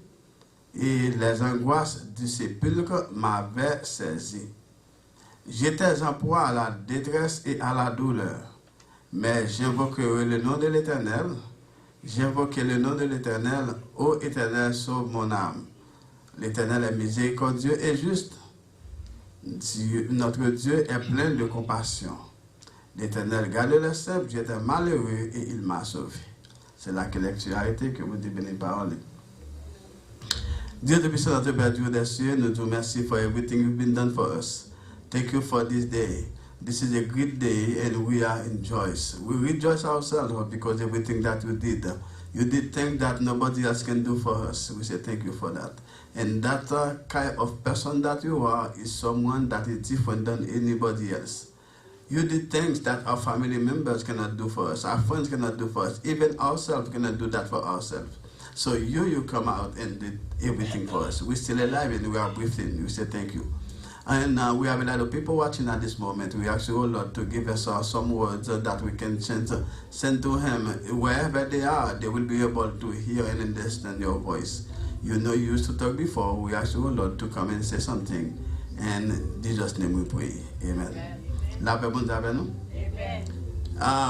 et les angoisses du sépulcre m'avaient saisi. J'étais en proie à la détresse et à la douleur, mais j'invoquerai le nom de l'Éternel. J'invoquerai le nom de l'Éternel. Ô Éternel, sauve mon âme. L'Éternel est miséricordieux et juste. Notre Dieu est plein de compassion. L'Éternel garde les simples. J'étais malheureux et il m'a sauvé. C'est là que lecture a été, que vous dites béni parole. Dieu de puissance, notre Père Dieu des cieux, nous te remercions for everything you've been done for us. Thank you for this day. This is a great day and we are in joy. We rejoice ourselves because everything that you did. You did things that nobody else can do for us. We say thank you for that. And that kind of person that you are is someone that is different than anybody else. You did things that our family members cannot do for us, our friends cannot do for us, even ourselves cannot do that for ourselves. So you come out and did everything for us. We're still alive and we are breathing. We say thank you. And we have a lot of people watching at this moment. We ask you, oh Lord, to give us some words that we can send to Him. Wherever they are, they will be able to hear and understand your voice. You know you used to talk before. We ask you, oh Lord, to come and say something. And in Jesus' name we pray. Amen. Amen.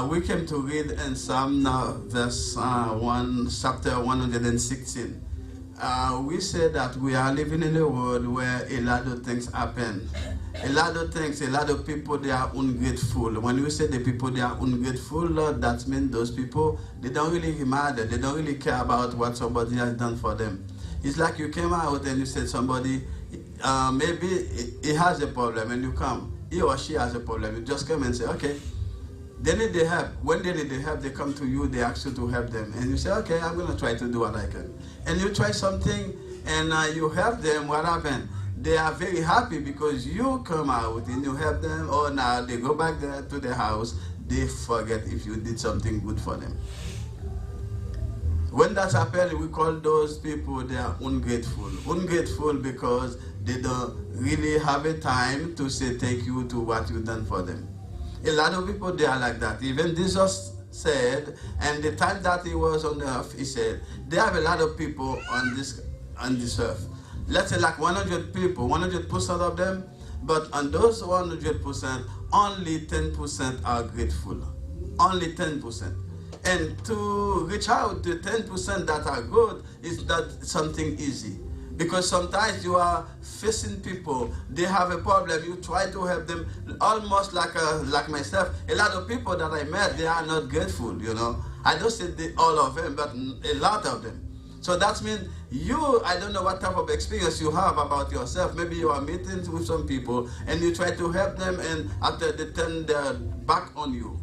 We came to read in Psalm verse 1, chapter 116. We say that we are living in a world where a lot of things happen. A lot of things, a lot of people, they are ungrateful. When we say the people, they are ungrateful, that means those people, they don't really matter. They don't really care about what somebody has done for them. It's like you came out and you said somebody, maybe he has a problem, and you come. He or she has a problem. You just come and say, okay. They need the help. When they need the help, they come to you, they ask you to help them. And you say, okay, I'm going to try to do what I can. And you try something, and you help them. What happened? They are very happy because you come out and you help them. Or now they go back there to their house. They forget if you did something good for them. When that happens, we call those people, they are ungrateful. Ungrateful because they don't really have a time to say thank you to what you've done for them. A lot of people, they are like that. Even Jesus said, and the time that he was on the earth, he said, there are a lot of people on this earth. Let's say like 100 people, 100% of them, but on those 100%, only 10% are grateful. Only 10%. And to reach out to 10% that are good is not something easy. Because sometimes you are facing people, they have a problem, you try to help them, almost like myself. A lot of people that I met, they are not grateful, you know. I don't say all of them, but a lot of them. So that means you, I don't know what type of experience you have about yourself. Maybe you are meeting with some people and you try to help them, and after they turn their back on you.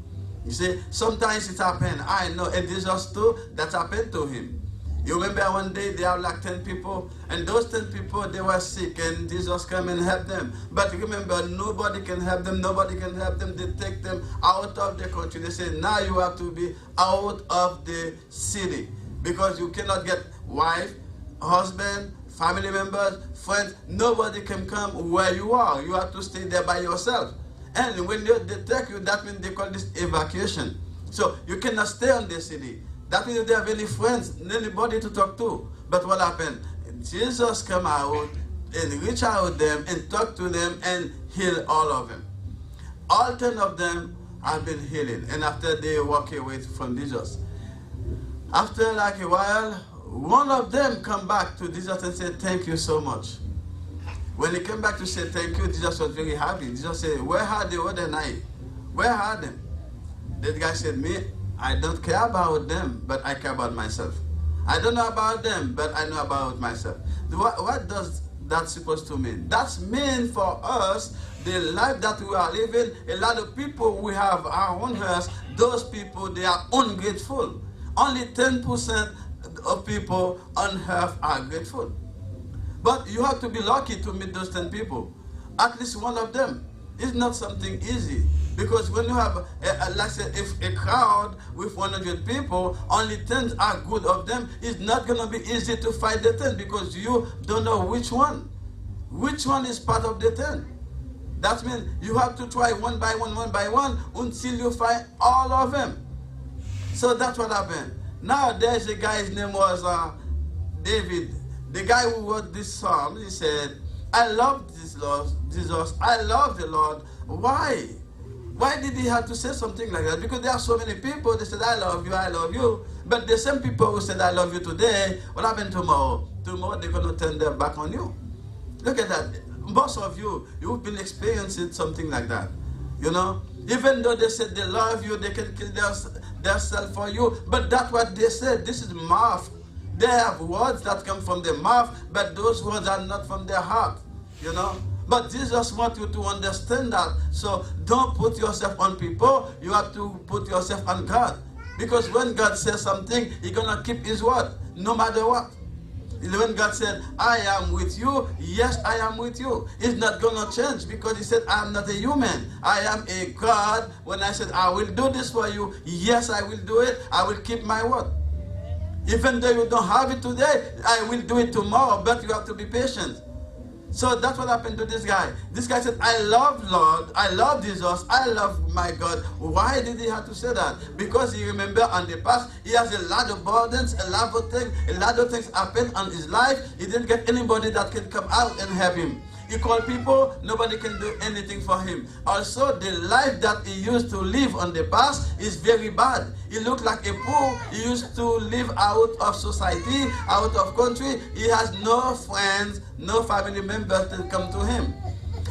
You see, sometimes it happens. I know, and Jesus too, that happened to him. You remember one day they have like 10 people, and those 10 people, they were sick, and Jesus came and helped them. But remember, nobody can help them, nobody can help them. They take them out of the country. They say, now you have to be out of the city, because you cannot get wife, husband, family members, friends. Nobody can come where you are. You have to stay there by yourself. And when they take you, that means they call this evacuation. So you cannot stay on the city. That means you don't have any friends, anybody to talk to. But what happened? Jesus came out and reached out them and talked to them and healed all of them. All 10 of them have been healing. And after they walk away from Jesus. After like a while, one of them come back to Jesus and said, thank you so much. When he came back to say thank you, Jesus was very happy. Jesus said, where are they other night? Where are them? That guy said, me, I don't care about them, but I care about myself. I don't know about them, but I know about myself. What does that supposed to mean? That's mean for us, the life that we are living. A lot of people we have around us, those people, they are ungrateful. Only 10% of people on earth are grateful. But you have to be lucky to meet those 10 people. At least one of them. It's not something easy. Because when you have, like I said, if a crowd with 100 people, only 10 are good of them, it's not going to be easy to find the 10 because you don't know which one. Which one is part of the 10? That means you have to try one by one, until you find all of them. So that's what happened. Now there's a guy, his name was David. The guy who wrote this psalm, he said, I love this Lord, Jesus. I love the Lord. Why? Why did he have to say something like that? Because there are so many people, they said, I love you, I love you. But the same people who said, I love you today, what happened tomorrow? Tomorrow they're going to turn their back on you. Look at that. Most of you, you've been experiencing something like that. You know? Even though they said they love you, they can kill themselves for you. But that's what they said. This is mouth. They have words that come from their mouth, but those words are not from their heart. You know? But Jesus wants you to understand that. So don't put yourself on people. You have to put yourself on God. Because when God says something, He's going to keep His word, no matter what. When God said, I am with you, yes, I am with you. It's not going to change because He said, I am not a human. I am a God. When I said, I will do this for you, yes, I will do it. I will keep my word. Even though you don't have it today, I will do it tomorrow, but you have to be patient. So that's what happened to this guy. This guy said, I love Lord, I love Jesus, I love my God. Why did he have to say that? Because he remember on the past, he has a lot of burdens, a lot of things happened on his life. He didn't get anybody that can come out and help him. He called people, nobody can do anything for him. Also, the life that he used to live on the past is very bad. He looked like a fool. He used to live out of society, out of country. He has no friends, no family members to come to him.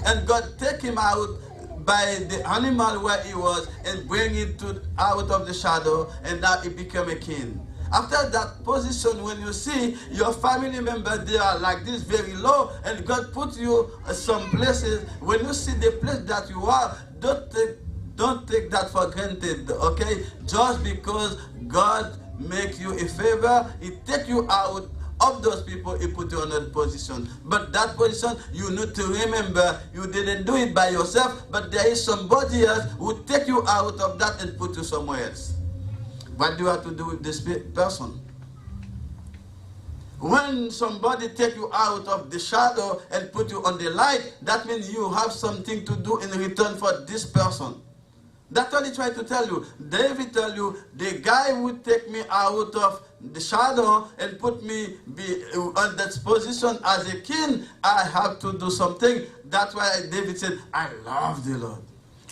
And God take him out by the animal where he was and bring it out of the shadow, and now he became a king. After that position, when you see your family members, they are like this, very low, and God put you some places. When you see the place that you are, don't take that for granted, okay? Just because God make you a favor, He take you out of those people, He put you in that position. But that position, you need to remember, you didn't do it by yourself, but there is somebody else who take you out of that and put you somewhere else. What do you have to do with this person? When somebody take you out of the shadow and put you on the light, that means you have something to do in return for this person. That's what he tried to tell you. David tell you, the guy who take me out of the shadow and put me on that position as a king, I have to do something. That's why David said, I love the Lord.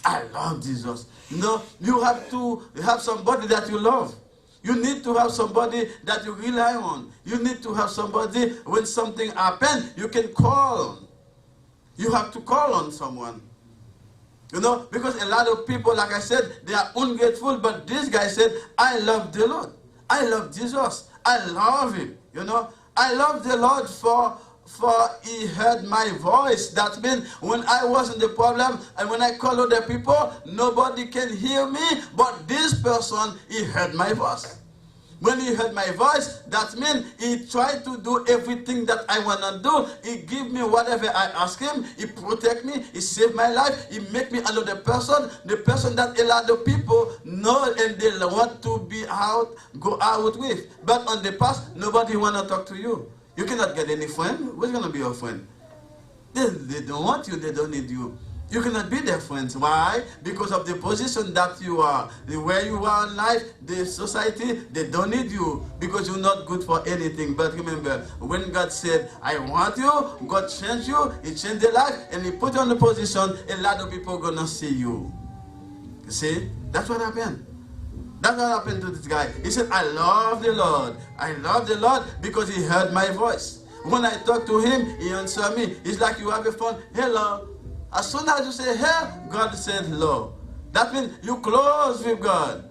I love Jesus. No, you have to have somebody that you love. You need to have somebody that you rely on. You need to have somebody when something happens, you can call on. You have to call on someone. You know, because a lot of people, like I said, they are ungrateful, but this guy said, I love the Lord. I love Jesus. I love Him. You know, I love the Lord for He heard my voice. That means when I was in the problem and when I call other people, nobody can hear me, but this person, he heard my voice. When he heard my voice, that means he tried to do everything that I want to do. He give me whatever I ask him. He protect me. He save my life. He make me another person. The person that a lot of people know and they want to go out with. But on the past, nobody want to talk to you. You cannot get any friend. Who's going to be your friend? They don't want you. They don't need you. You cannot be their friends. Why? Because of the position that you are. Where you are in life, the society, they don't need you. Because you're not good for anything. But remember, when God said, I want you, God changed you, He changed their life, and He put you in the position, a lot of people are going to see you. You see? That's what happened. That's what happened to this guy. He said, I love the Lord. I love the Lord because He heard my voice. When I talk to Him, He answers me. It's like you have a phone, hello. As soon as you say hey, God said hello. That means you close with God.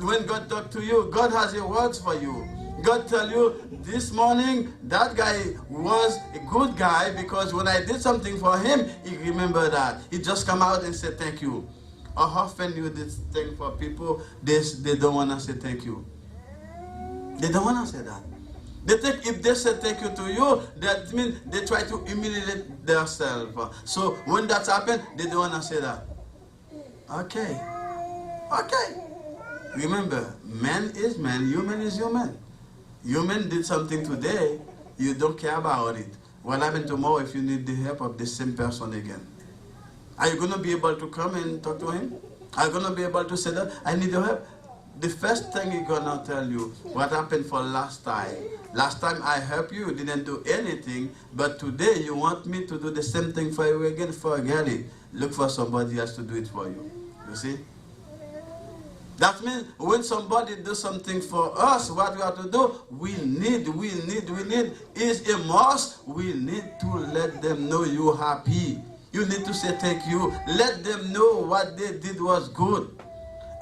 When God talks to you, God has a words for you. God tell you, this morning, that guy was a good guy because when I did something for him, he remembered that. He just come out and said thank you. How often you did thing for people, they don't want to say thank you. They don't want to say that. They think if they say thank you to you, that means they try to humiliate themselves. So when that happens, they don't want to say that. Okay. Okay. Remember, man is man, human is human. Human did something today, you don't care about it. What happened tomorrow if you need the help of the same person again? Are you going to be able to come and talk to him? Are you going to be able to say that, I need your help? The first thing he's going to tell you, what happened for last time. Last time I helped you, you didn't do anything, but today you want me to do the same thing for you again, forget it. Look for somebody else to do it for you. You see? That means when somebody does something for us, what we have to do, we need, is a must. We need to let them know you're happy. You need to say thank you. Let them know what they did was good.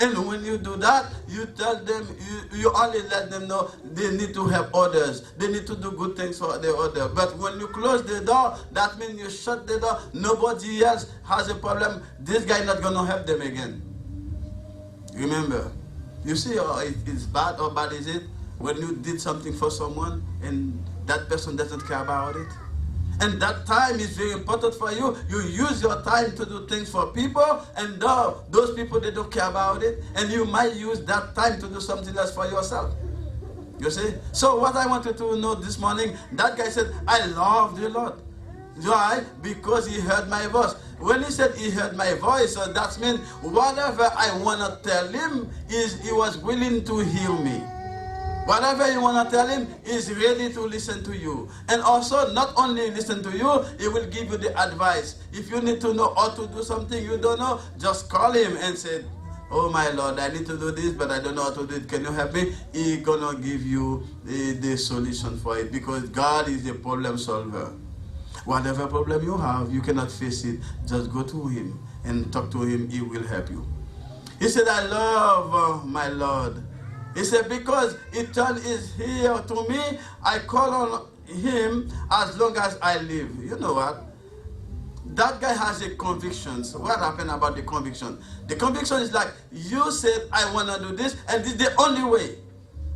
And when you do that, you tell them, you only let them know they need to help others. They need to do good things for the other. But when you close the door, that means you shut the door. Nobody else has a problem. This guy not going to help them again. Remember, You see, or if it's bad or bad is it when you did something for someone and that person doesn't care about it? And that time is very important for you. You use your time to do things for people, and those people, they don't care about it. And you might use that time to do something else for yourself. You see? So what I wanted to know this morning, that guy said, I love the Lord. Why? Because he heard my voice. When he said he heard my voice, so that means whatever I want to tell him, he was willing to hear me. Whatever you want to tell him, is ready to listen to you. And also, not only listen to you, he will give you the advice. If you need to know how to do something you don't know, just call him and say, oh my Lord, I need to do this, but I don't know how to do it. Can you help me? He's going to give you the solution for it, because God is the problem solver. Whatever problem you have, you cannot face it, just go to him and talk to him. He will help you. He said, I love my Lord. He said, because he turned his ear to me, I call on him as long as I live. You know what? That guy has a conviction. So what happened about the conviction? The conviction is like, you said, I want to do this, and this is the only way.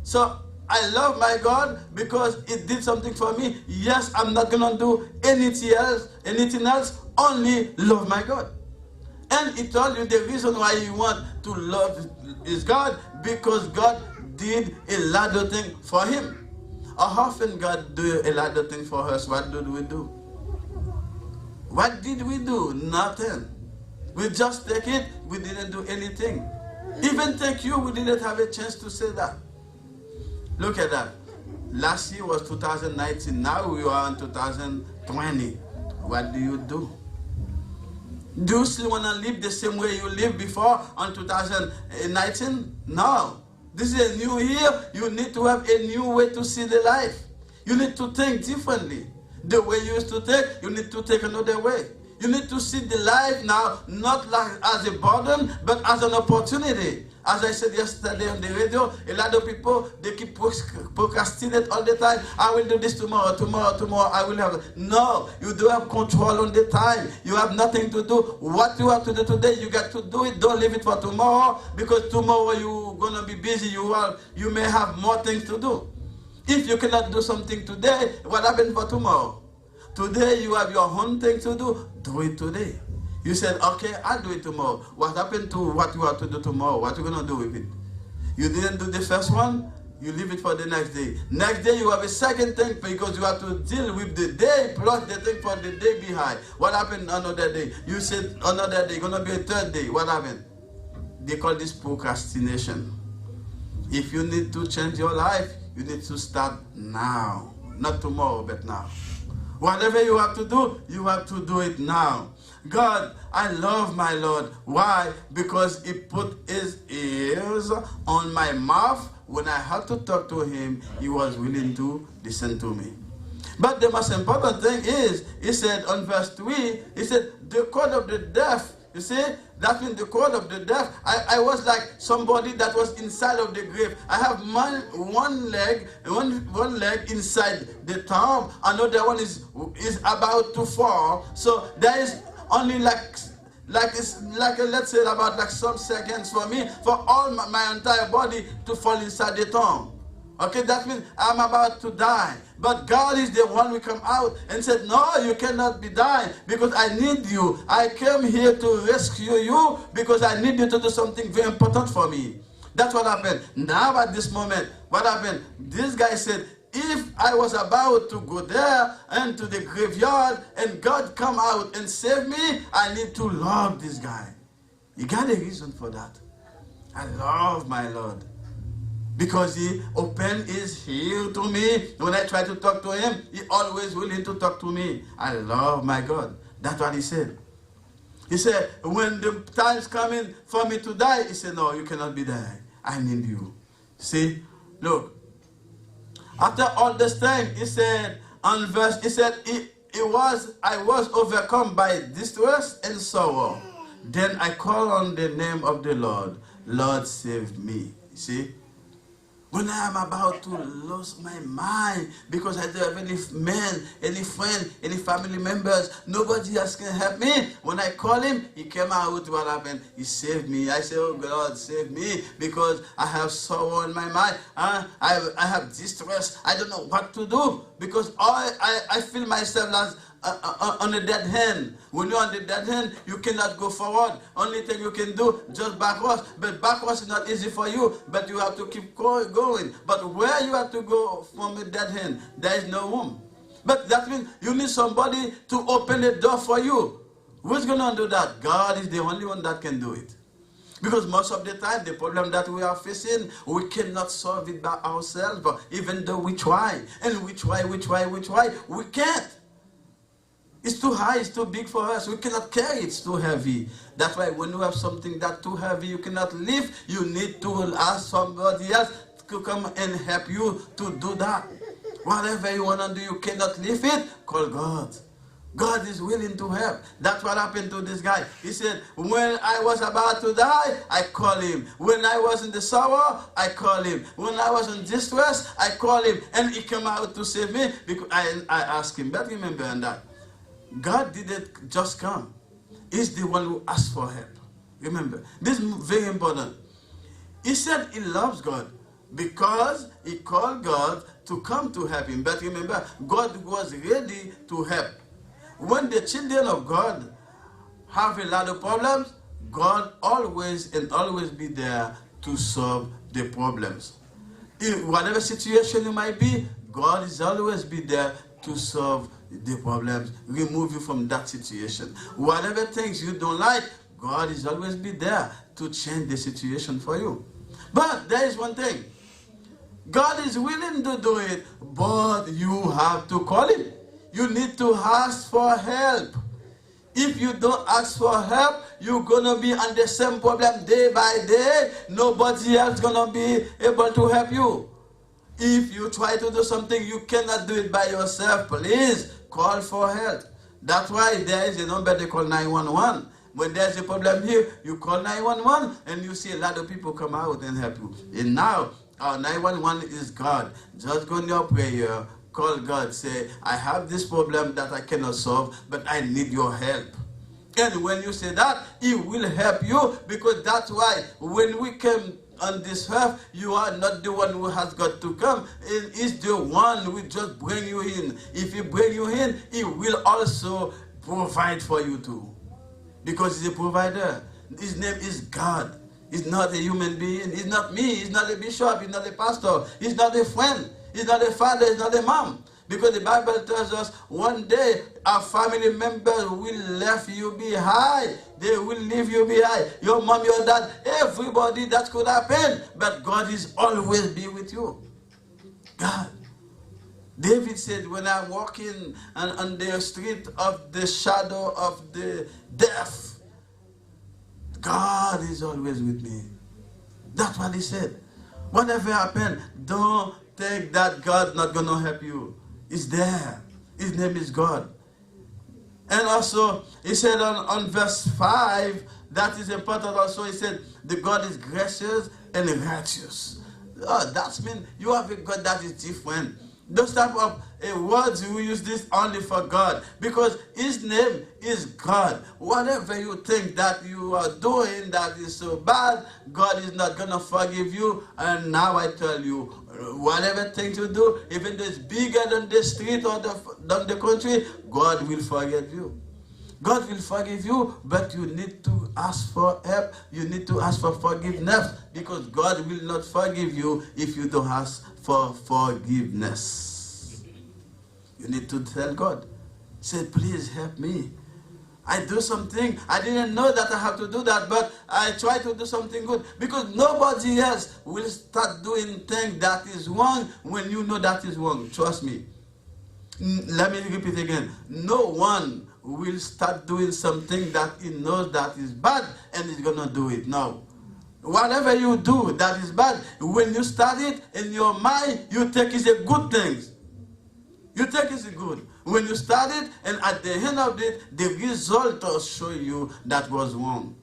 So I love my God because it did something for me. Yes, I'm not going to do anything else, only love my God. And he told you the reason why you want to love is God, because God did a lot of things for him. How often God do a lot of things for us? What did we do? What did we do? Nothing. We just take it. We didn't do anything. Even thank you, we didn't have a chance to say that. Look at that. Last year was 2019. Now we are in 2020. What do you do? Do you still want to live the same way you lived before on 2019? No. This is a new year. You need to have a new way to see the life. You need to think differently. The way you used to think, you need to take another way. You need to see the life now, not like as a burden, but as an opportunity. As I said yesterday on the radio, a lot of people, they keep procrastinate all the time. I will do this tomorrow, I will have. No, you do have control on the time. You have nothing to do. What you have to do today, you got to do it. Don't leave it for tomorrow, because tomorrow you're going to be busy. You may have more things to do. If you cannot do something today, what happens for tomorrow? Today you have your own thing to do it today. You said, okay, I'll do it tomorrow. What happened to what you have to do tomorrow? What are you going to do with it? You didn't do the first one, you leave it for the next day. Next day you have a second thing, because you have to deal with the day plus the thing for the day behind. What happened another day? You said another day, going to be a third day. What happened? They call this procrastination. If you need to change your life, you need to start now. Not tomorrow, but now. Whatever you have to do it now. God, I love my Lord. Why? Because he put his ears on my mouth. When I had to talk to him, he was willing to listen to me. But the most important thing is, he said on verse 3, he said, the code of the deaf. You see, that means the code of the deaf. I was like somebody that was inside of the grave. I have one leg inside the tomb. Another one is about to fall. So there is only let's say about like some seconds for me, for all my entire body to fall inside the tomb. Okay, that means I'm about to die. But God is the one who come out and said, no, you cannot be dying, because I need you. I came here to rescue you because I need you to do something very important for me. That's what happened. Now at this moment, what happened? This guy said, if I was about to go there and to the graveyard and God come out and save me, I need to love this guy. He got a reason for that. I love my Lord. Because he opened his ear to me. When I try to talk to him, he always willing to talk to me. I love my God. That's what he said. He said, when the time's coming for me to die, he said, no, you cannot be there. I need you. See, look. After all this time, he said, on verse, he said, I was overcome by distress and sorrow. Then I call on the name of the Lord. Lord, save me. See? When I am about to lose my mind because I don't have any man, any friend, any family members, nobody else can help me. When I call him, he came out, what happened? He saved me. I say, oh God, save me because I have sorrow in my mind. I have distress. I don't know what to do because I feel myself as on a dead hand. When you're on the dead hand, you cannot go forward. Only thing you can do, just backwards. But backwards is not easy for you, but you have to keep going. But where you have to go from a dead hand, there is no room. But that means you need somebody to open the door for you. Who's going to do that? God is the only one that can do it. Because most of the time, the problem that we are facing, we cannot solve it by ourselves, even though we try. And we try, we can't. It's too high, it's too big for us. We cannot carry it, it's too heavy. That's why when you have something that's too heavy, you cannot lift, you need to ask somebody else to come and help you to do that. Whatever you want to do, you cannot lift it, call God. God is willing to help. That's what happened to this guy. He said, when I was about to die, I called him. When I was in the sorrow, I called him. When I was in distress, I called him. And he came out to save me because I asked him. But remember that God didn't just come. He's the one who asked for help. Remember, this is very important. He said he loves God because he called God to come to help him. But remember, God was ready to help. When the children of God have a lot of problems, God always be there to solve the problems. In whatever situation you might be, God is always be there to solve the problems, remove you from that situation. Whatever things you don't like, God is always be there to change the situation for you. But there is one thing. God is willing to do it, but you have to call him. You need to ask for help. If you don't ask for help, you're going to be on the same problem day by day. Nobody else is going to be able to help you. If you try to do something, you cannot do it by yourself. Please call for help. That's why there is a number they call 911. When there's a problem here, you call 911 and you see a lot of people come out and help you. And now, our 911 is God. Just go in your prayer, call God, say, I have this problem that I cannot solve, but I need your help. And when you say that, he will help you, because that's why when we came on this earth, you are not the one who has got to come. It is the one who just bring you in. If he bring you in, he will also provide for you too. Because he's a provider. His name is God. He's not a human being. He's not me. He's not a bishop. He's not a pastor. He's not a friend. He's not a father. He's not a mom. Because the Bible tells us one day our family members will leave you behind. They will leave you behind. Your mom, your dad, everybody, that could happen. But God is always be with you. God. David said, when I'm walking on the street of the shadow of the death, God is always with me. That's what he said. Whatever happened, don't think that God's not going to help you. He's there. His name is God. And also, he said on verse 5, that is important also, he said, the God is gracious and righteous. Oh, that means you have a God that is different. Those type of words, we use this only for God, because his name is God. Whatever you think that you are doing that is so bad, God is not going to forgive you. And now I tell you, whatever thing you do, even though it's bigger than the street or than the country, God will forgive you. God will forgive you, but you need to ask for help. You need to ask for forgiveness, because God will not forgive you if you don't ask for forgiveness. You need to tell God, say, please help me. I do something, I didn't know that I have to do that, but I try to do something good, because nobody else will start doing things that is wrong when you know that is wrong. Trust me. Let me repeat again. No one will start doing something that he knows that is bad and he's going to do it. No. Whatever you do that is bad, when you start it in your mind, you think it's a good thing. You think it's good. When you start it, and at the end of it, the result will show you that was wrong.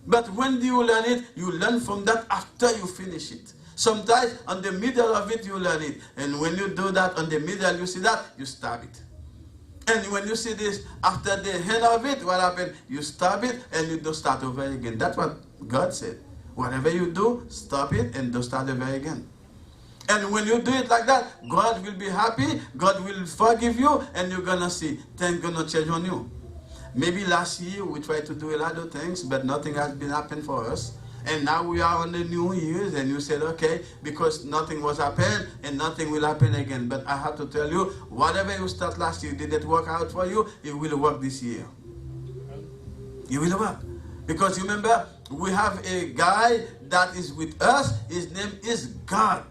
But when you learn it, you learn from that after you finish it. Sometimes on the middle of it, you learn it. And when you do that on the middle, you see that, you stop it. And when you see this, after the end of it, what happened? You stop it and you don't start over again. That's what God said. Whatever you do, stop it and don't start over again. And when you do it like that, God will be happy, God will forgive you, and you're going to see things going to change on you. Maybe last year we tried to do a lot of things, but nothing has been happening for us. And now we are on the new years, and you said, okay, because nothing was happening, and nothing will happen again. But I have to tell you, whatever you start last year, did it work out for you? It will work this year. It will work. Because remember, we have a guy that is with us. His name is God.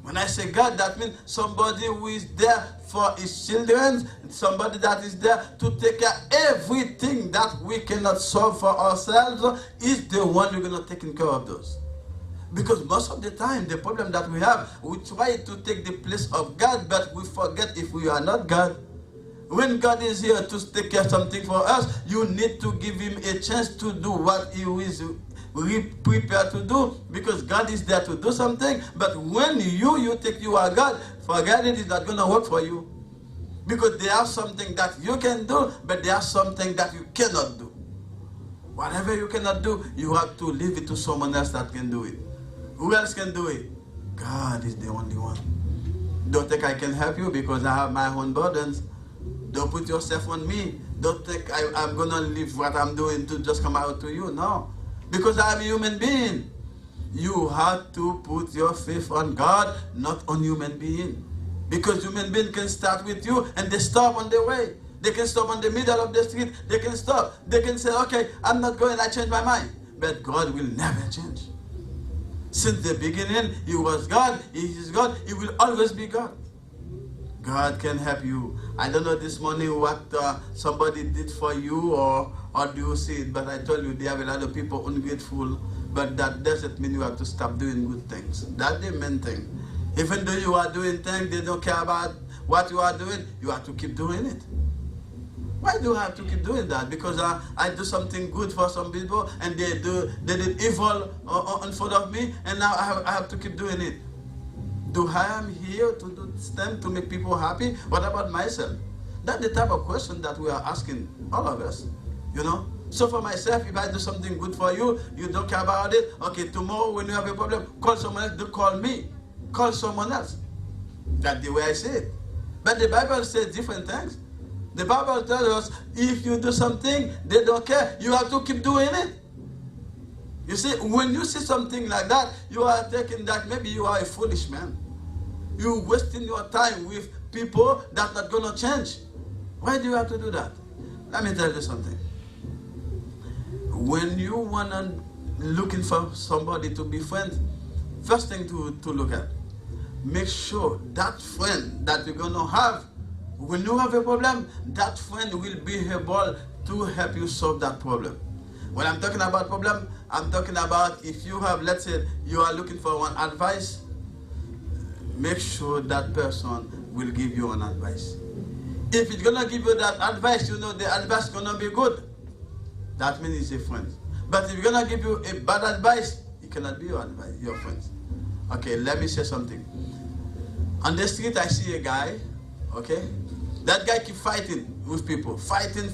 When I say God, that means somebody who is there for his children, somebody that is there to take care of everything that we cannot solve for ourselves, is the one who's going to take care of those. Because most of the time, the problem that we have, we try to take the place of God, but we forget if we are not God. When God is here to take care of something for us, you need to give him a chance to do what he is prepared to do, because God is there to do something. But when you think you are God, forget it, it's not going to work for you. Because there are something that you can do, but there are something that you cannot do. Whatever you cannot do, you have to leave it to someone else that can do it. Who else can do it? God is the only one. Don't think I can help you because I have my own burdens. Don't put yourself on me. Don't think I'm going to leave what I'm doing to just come out to you. No. Because I'm a human being. You have to put your faith on God, not on human being. Because human being can start with you and they stop on the way. They can stop on the middle of the street. They can stop. They can say, okay, I'm not going, I change my mind. But God will never change. Since the beginning, He was God, He is God, He will always be God. God can help you. I don't know this morning what somebody did for you or do you see it, but I told you there have a lot of people ungrateful, but that doesn't mean you have to stop doing good things. That's the main thing. Even though you are doing things, they don't care about what you are doing, you have to keep doing it. Why do I have to keep doing that? Because I do something good for some people and they did evil in front of me, and now I have to keep doing it. Do I am here to do them to make people happy? What about myself? That's the type of question that we are asking all of us. You know? So for myself, if I do something good for you, you don't care about it. Okay, tomorrow when you have a problem, call someone else. Don't call me. Call someone else. That's the way I say it. But the Bible says different things. The Bible tells us if you do something, they don't care. You have to keep doing it. You see, when you see something like that, you are taking that maybe you are a foolish man. You're wasting your time with people that are not going to change. Why do you have to do that? Let me tell you something. When you want to looking for somebody to be friends, first thing to look at, make sure that friend that you're going to have, when you have a problem, that friend will be able to help you solve that problem. When I'm talking about problem, I'm talking about if you have, let's say, you are looking for one advice, make sure that person will give you an advice. If it's going to give you that advice, you know the advice is going to be good. That means he's a friend. But if he's going to give you a bad advice, it cannot be your advice, your friend. Okay, let me say something. On the street, I see a guy, okay? That guy keep fighting with people. Fighting.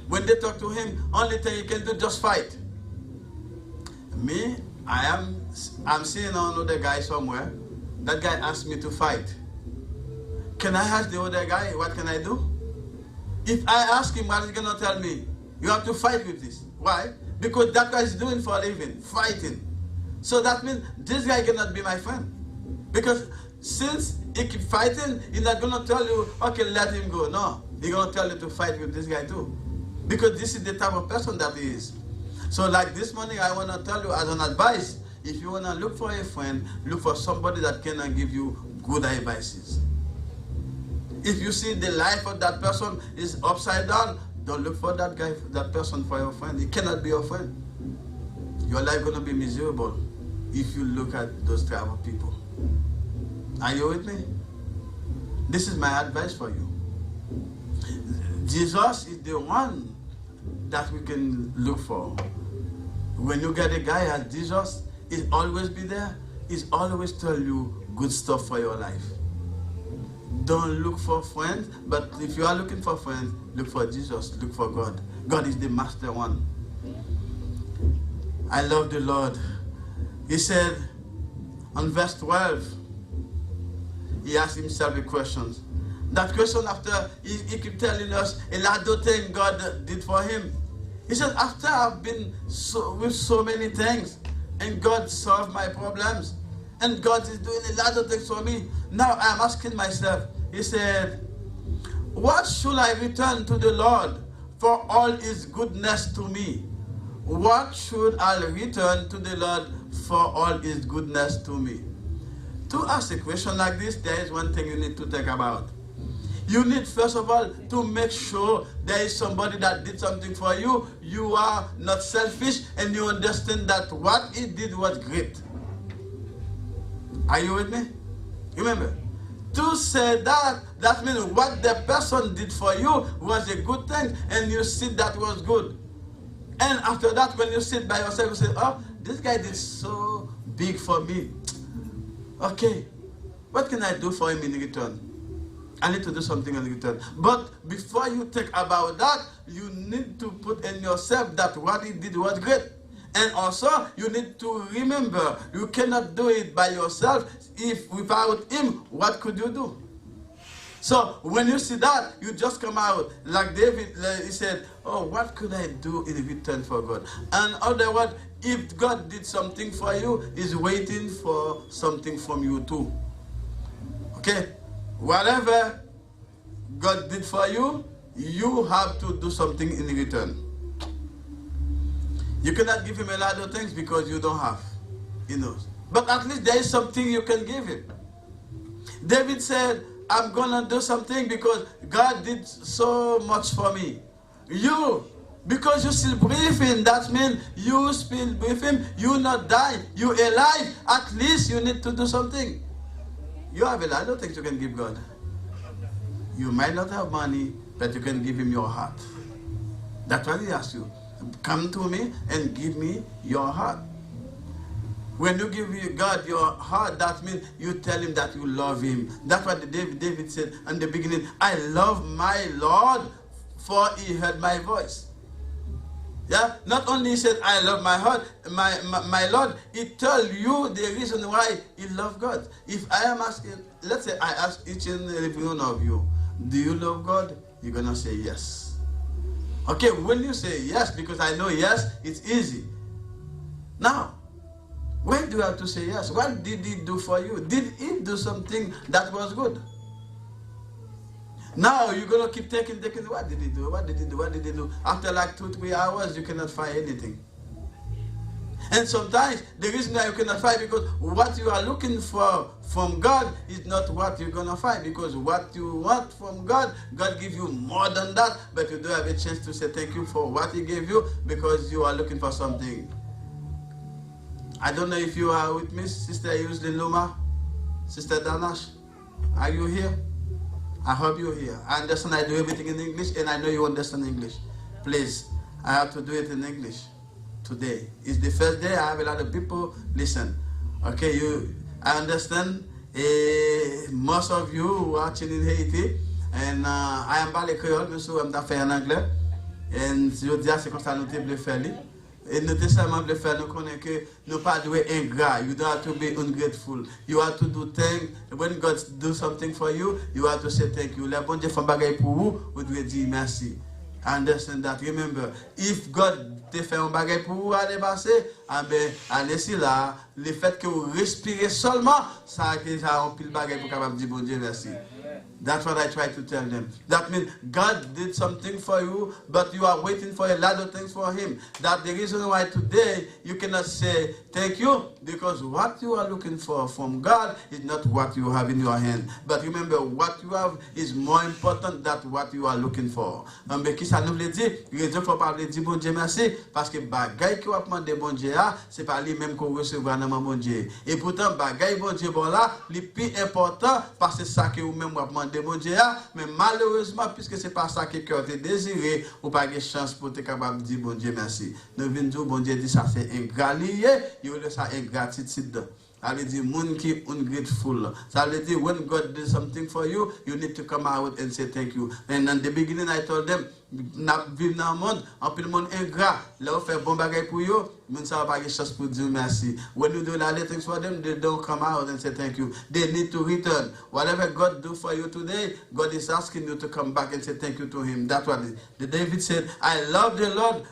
When they talk to him, only thing he can do just fight. Me, I'm seeing another guy somewhere. That guy asked me to fight. Can I ask the other guy, what can I do? If I ask him, what is he going to tell me? You have to fight with this. Why? Because that guy is doing for a living, fighting. So that means this guy cannot be my friend. Because since he keep fighting, he's not going to tell you, okay, let him go. No, he's going to tell you to fight with this guy too. Because this is the type of person that he is. So like this morning, I want to tell you as an advice, if you want to look for a friend, look for somebody that can give you good advices. If you see the life of that person is upside down, don't look for that person for your friend. He cannot be your friend. Your life is going to be miserable if you look at those type of people. Are you with me? This is my advice for you. Jesus is the one that we can look for. When you get a guy as Jesus, he'll always be there. is always tell you good stuff for your life. Don't look for friends, but if you are looking for friends, look for Jesus, look for God. God is the master one. I love the Lord. He said on verse 12, he asked himself a question. That question after he kept telling us a lot of things God did for him. He said, after I've been with so many things, and God solved my problems, and God is doing a lot of things for me, now I'm asking myself, he said, what should I return to the Lord for all his goodness to me? What should I return to the Lord for all his goodness to me? To ask a question like this, there is one thing you need to think about. You need, first of all, to make sure there is somebody that did something for you. You are not selfish, and you understand that what he did was great. Are you with me? Remember, to say that means what the person did for you was a good thing, and you see that was good. And after that, when you sit by yourself, you say, oh, this guy did so big for me. Okay, what can I do for him in return? I need to do something in return. But before you think about that, you need to put in yourself that what he did was great. And also, you need to remember, you cannot do it by yourself. If without him, what could you do? So when you see that, you just come out like David. He said, "Oh, what could I do in return for God?" And other words, if God did something for you, He's waiting for something from you too. Okay, whatever God did for you, you have to do something in return. You cannot give Him a lot of things because you don't have. He knows. But at least there is something you can give Him. David said, I'm gonna do something because God did so much for me. You, because you still breathing, that means you still breathing, you not die, you alive, at least you need to do something. You have a lot of things you can give God. You might not have money, but you can give Him your heart. That's what He asks you. Come to me and give me your heart. When you give God your heart, that means you tell Him that you love Him. That's what David said in the beginning. I love my Lord, for He heard my voice. Yeah, not only He said, I love my heart, my Lord, He tells you the reason why He loves God. If I am asking, let's say I ask each and every one of you, do you love God? You're going to say yes. Okay, when you say yes, because I know yes, it's easy. Now, why do you have to say yes? What did He do for you? Did He do something that was good? Now you're going to keep taking, what did He do? What did He do? What did He do? After like 2-3 hours, you cannot find anything. And sometimes the reason why you cannot find, because what you are looking for from God is not what you're going to find. Because what you want from God, God gives you more than that, but you don't have a chance to say thank you for what He gave you because you are looking for something. I don't know if you are with me, Sister Yusli Luma, Sister Danash. Are you here? I hope you're here. I understand I do everything in English, and I know you understand English. Please, I have to do it in English today. It's the first day. I have a lot of people listen. Okay, I understand most of you watching in Haiti, and I am pas le créole, mais je suis fait en anglais. Et je dis c'est comme ça nous devons faire. Et nous devons faire, nous connaissons que nous pas doit ingrat. You don't have to be ungrateful. You have to do things. When God do something for you, you have to say thank you. Le bon Dieu fait bagay pour vous, vous devez dire merci. I understand that. Remember, if God te fait un bagay pour vous aller passer, allez si là, le fait que vous respirez seulement, ça a un pile bagay pour capable dire bon Dieu merci. That's what I try to tell them. That means God did something for you, but you are waiting for a lot of things for Him. That's the reason why today you cannot say thank you, because what you are looking for from God is not what you have in your hand. But remember, what you have is more important than what you are looking for. Mais qui ça nous veut dire? Raison pour parler de bon Dieu merci, parce que bagay qui va demander bon Dieu, c'est pas lui même qu'on recevra dans bon Dieu. Et pourtant bagay bon Dieu bon là, le plus important parce que ça que vous même va demander bon Dieu, mais malheureusement, puisque c'est pas ça que cœur te désiré, ou pas de chance pour être capable de dire bon Dieu merci. Nous venons dire bon Dieu dit ça c'est ingrat lié, il y a ça ingratitude. Ça veut dire, moun qui ungrateful. Ça veut dire, when God does something for you, you need to come out and say thank you. And in the beginning, I told them, vivre dans le monde, en plus le monde ingrat. Là, on fait bon bagay pour you, mais ça va pas quelque chose pour dire merci. When you do a little things for them, they don't come out and say thank you. They need to return. Whatever God do for you today, God is asking you to come back and say thank you to Him. That's what the David said. I love the Lord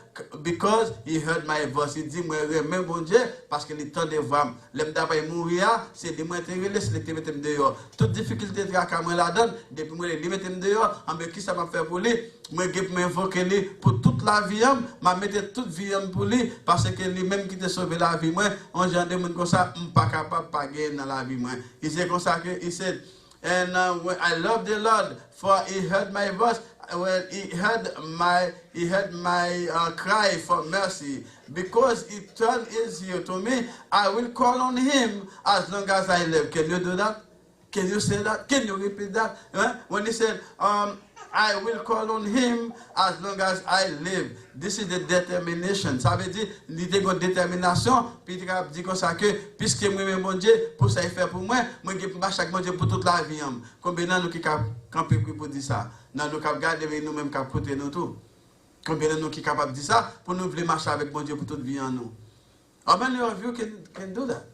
because He heard my voice. Il dit, moi, remets bon Dieu, parce qu'il est temps de voir. L'homme d'abord mourir, c'est de moi intégrer, c'est de mettre dehors. Toute difficulté de la moi la donne, depuis moi les mettre dehors, en qui ça m'a fait pour lui? Moi, je m'invoque lui pour toute la vie, je mettre toute vie pour lui, parce que lui-même qui t'a sauvé la vie, moi, on genre de monde comme ça, je ne suis pas capable de payer dans la vie, moi. Il s'est comme ça que, il said, and I love the Lord, for He heard my voice. When he heard my cry for mercy, because He turned His ear to me, I will call on Him as long as I live. Can you do that? Can you say that? Can you repeat that? When He said, I will call on Him as long as I live. This is the determination. Ça veut dire, il y a une détermination, puis il dit comme ça que, puisque moi, mon Dieu, pour ça, il fait pour moi, moi, je vais chaque mon Dieu pour toute la vie. Combien de nous qui campent pour dire ça? Nous nous garder nous-mêmes qui côté nous tout. Combien de nous qui capables de dire ça pour nous vouloir marcher avec mon Dieu pour toute vie en nous? How many of you can do that?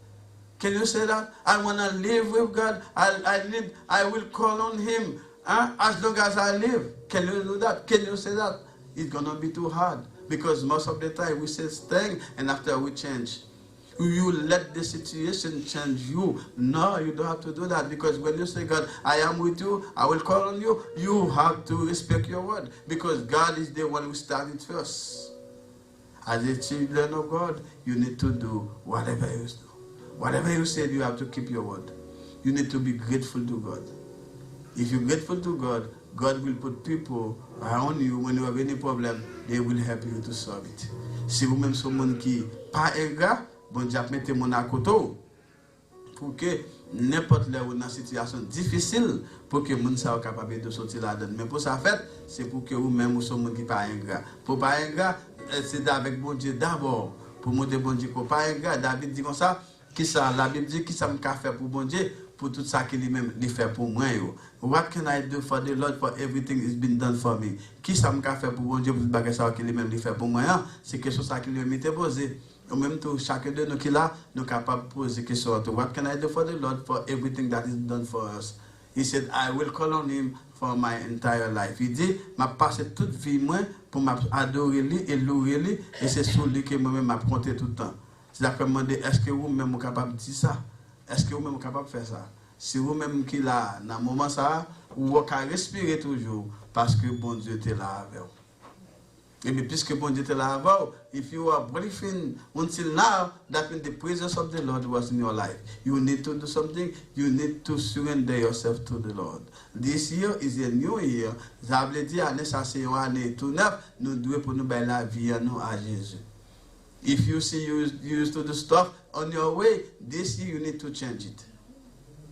Can you say that? I want to live with God. I will call on Him as long as I live. Can you do that? Can you say that? It's going to be too hard because most of the time we say things and after we change. You let the situation change you. No, you don't have to do that because when you say, God, I am with you, I will call on you, you have to respect your word because God is the one who started first. As a children of God, you need to do whatever you do. Whatever you said, you have to keep your word. You need to be grateful to God. If you're grateful to God, God will put people around you when you have any problem, they will help you to solve it. Si vous-même êtes quelqu'un qui n'est pas ingrat, bon Dieu mettez mon à côté pour que n'importe là où dans une situation difficile, pour que moun soit capable de sortir là-dedans. Mais pour ça fait, c'est pour que vous-même vous soyez qui pas ingrat. Pour pas ingrat, c'est avec bon Dieu d'abord. Pour montrer bon Dieu pour pas ingrat, David dit comme ça, qui ça la Bible dit qui ça me fait pour bon Dieu pour tout ça qu'il lui-même fait pour moi. What can I do for the Lord for everything is been done for me? Qui ça me fait pour bon Dieu pour bagarre ça qu'il lui-même fait pour moi? C'est quelque chose ça qu'il lui-même posé. En même temps, chacun de nous qui là, nous capable de poser question. What can I do for the Lord for everything that is done for us? He said, I will call on Him for my entire life. Il dit, m'a passé toute vie moi pour m'adorer lui et louer lui et c'est sur lui que moi-même m'a compté tout le temps. C'est-à-dire que je me demande, est-ce que vous-même êtes capable de dire ça? Est-ce que vous-même êtes capable de faire ça? Si vous-même qui là, dans le moment ça, vous pouvez respirer toujours parce que bon Dieu était là avec vous. Et bien, puisque bon Dieu était là avec vous, if you are breathing until now, that means the presence of the Lord was in your life. You need to do something. You need to surrender yourself to the Lord. This year is a new year. Ça veut dire, année ça c'est une année tout neuf. Nous devons pour nous bailler la vie à nous à Jésus. If you see you used to do stuff on your way, this year you need to change it.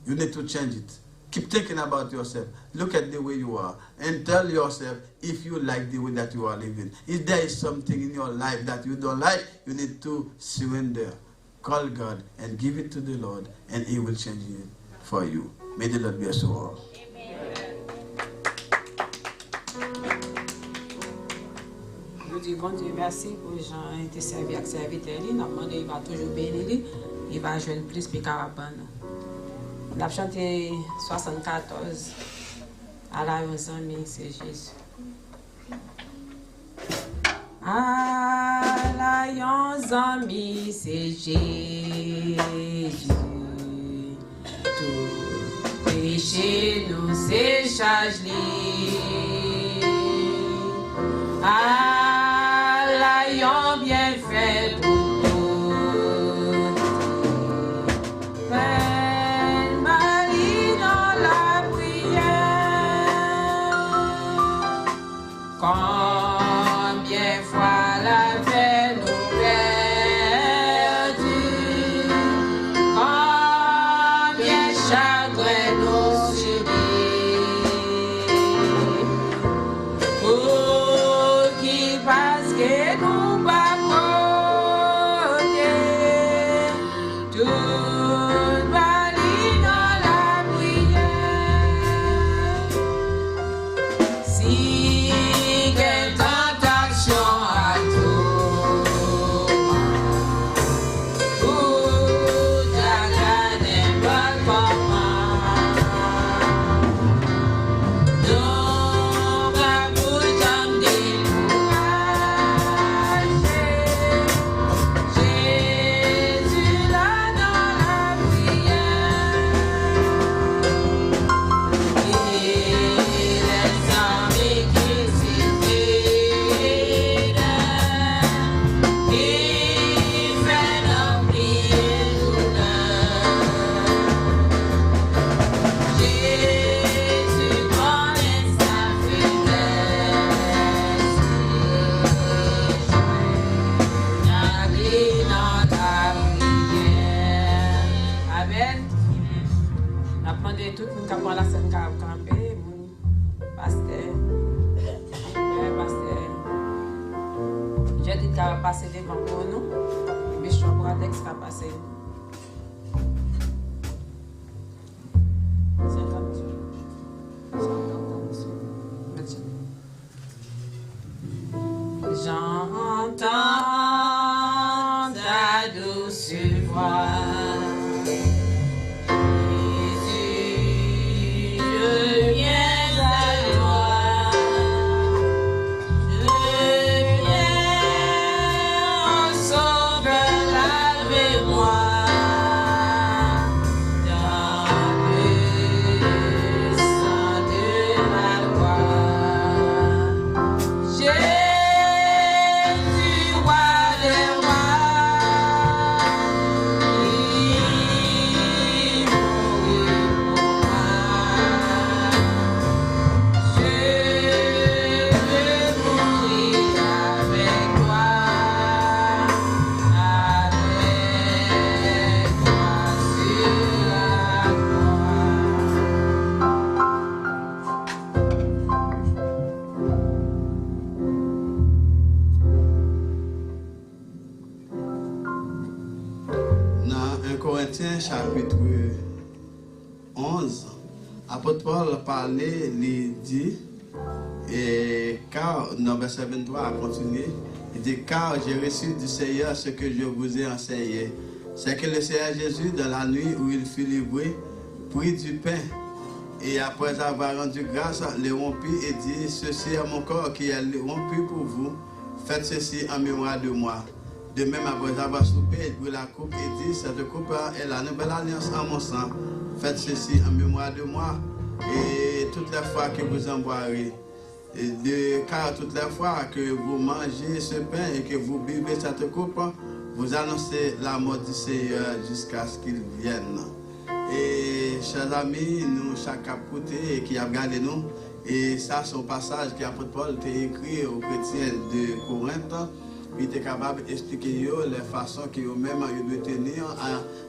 You need to change it. Keep thinking about yourself. Look at the way you are and tell yourself if you like the way that you are living. If there is something in your life that you don't like, you need to surrender. Call God and give it to the Lord and He will change it for you. May the Lord bless you all. Nous disons bon Dieu merci pour les gens qui ont été servis avec serviteur. Nous demandons il va toujours bénir, il va jouer plus puis carabane. On a chanté 74 à la 11 ans, c'est Jésus. À la 11 ans, c'est Jésus. Tout péché nous échange. À la bien fait pour combien fois la paix nous perdue, combien chagrin nous subit, pour qui parce que nous pas Amen. On a demandé tout le monde qui prend la scène qui a campé, pasteur, j'ai dit qu'il va passer devant nous, et Bishop Radex va passer. 50. J'entends ta douce voix. Chapitre 11, apôtre Paul parlait, il dit, et car, dans verset 23, à continuer, il dit, car j'ai reçu du Seigneur ce que je vous ai enseigné. C'est que le Seigneur Jésus, dans la nuit où il fut livré, prit du pain, et après avoir rendu grâce, le rompit et dit, ceci est mon corps qui est rompu pour vous, faites ceci en mémoire de moi. De même, après avoir soupé, il prit la coupe et dit, cette coupe est la nouvelle alliance en mon sang. Faites ceci en mémoire de moi, et toutes les fois que vous en boirez. Car toutes les fois que vous mangez ce pain et que vous buvez cette coupe, vous annoncez la mort du Seigneur jusqu'à ce qu'il vienne. Et chers amis, nous, chaque capoté qui a regardé nous, et ça, c'est un passage qu'apôtre Paul a écrit aux chrétiens de Corinthe. Il était capable d'expliquer les façons qu'ils eux-mêmes doivent tenir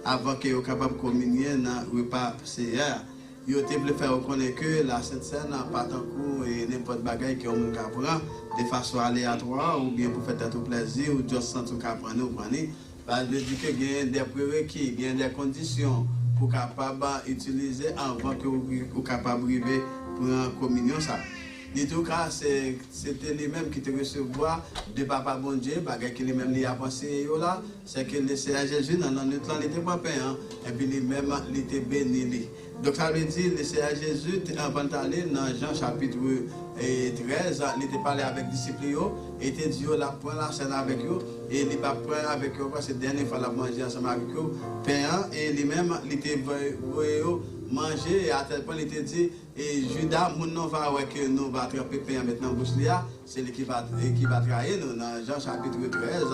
avant qu'ils soient capables de communier dans le repas Seigneur. Ils ont voulu faire reconnaître que la Sainte Seine n'a pas tant coup et n'importe bagaille qui ont prendre de façon aléatoire ou bien pour faire tout plaisir ou juste sans tout prendre ou prendre. Parce que dit qu'il y a des prérequis, il y a des conditions pour capable utiliser avant que vous soyez capable d'arriver pour une communion. Ça. En tout cas, c'était lui-même qui te recevoir de Papa Bon Dieu, bagay qui lui-même lui a pensé là, c'est que le Seigneur Jésus dans notre temps il était pas pain, et puis lui-même il était béni. Donc ça veut dire le Seigneur Jésus avant d'aller dans Jean chapitre 13, il était parlé avec les disciples, il était dit la prendre la scène avec eux, et il pas prendre avec eux parce que dernière fois la manger ensemble avec eux, pain et lui-même il était manger et à tel point il était dit et Judas nous va voir que nous va attraper pain maintenant bouche c'est lui qui va trahir nous dans Jean chapitre 13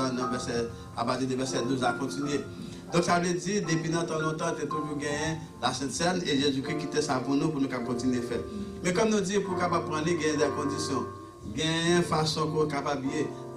à partir du verset 12 à continuer. Donc ça veut dire depuis longtemps tu as toujours gagné la Sainte Seine et Jésus-Christ quittait ça pour nous continuer à faire. Mais comme nous dit pour capable prendre il y a des conditions, il y a une façon pour capable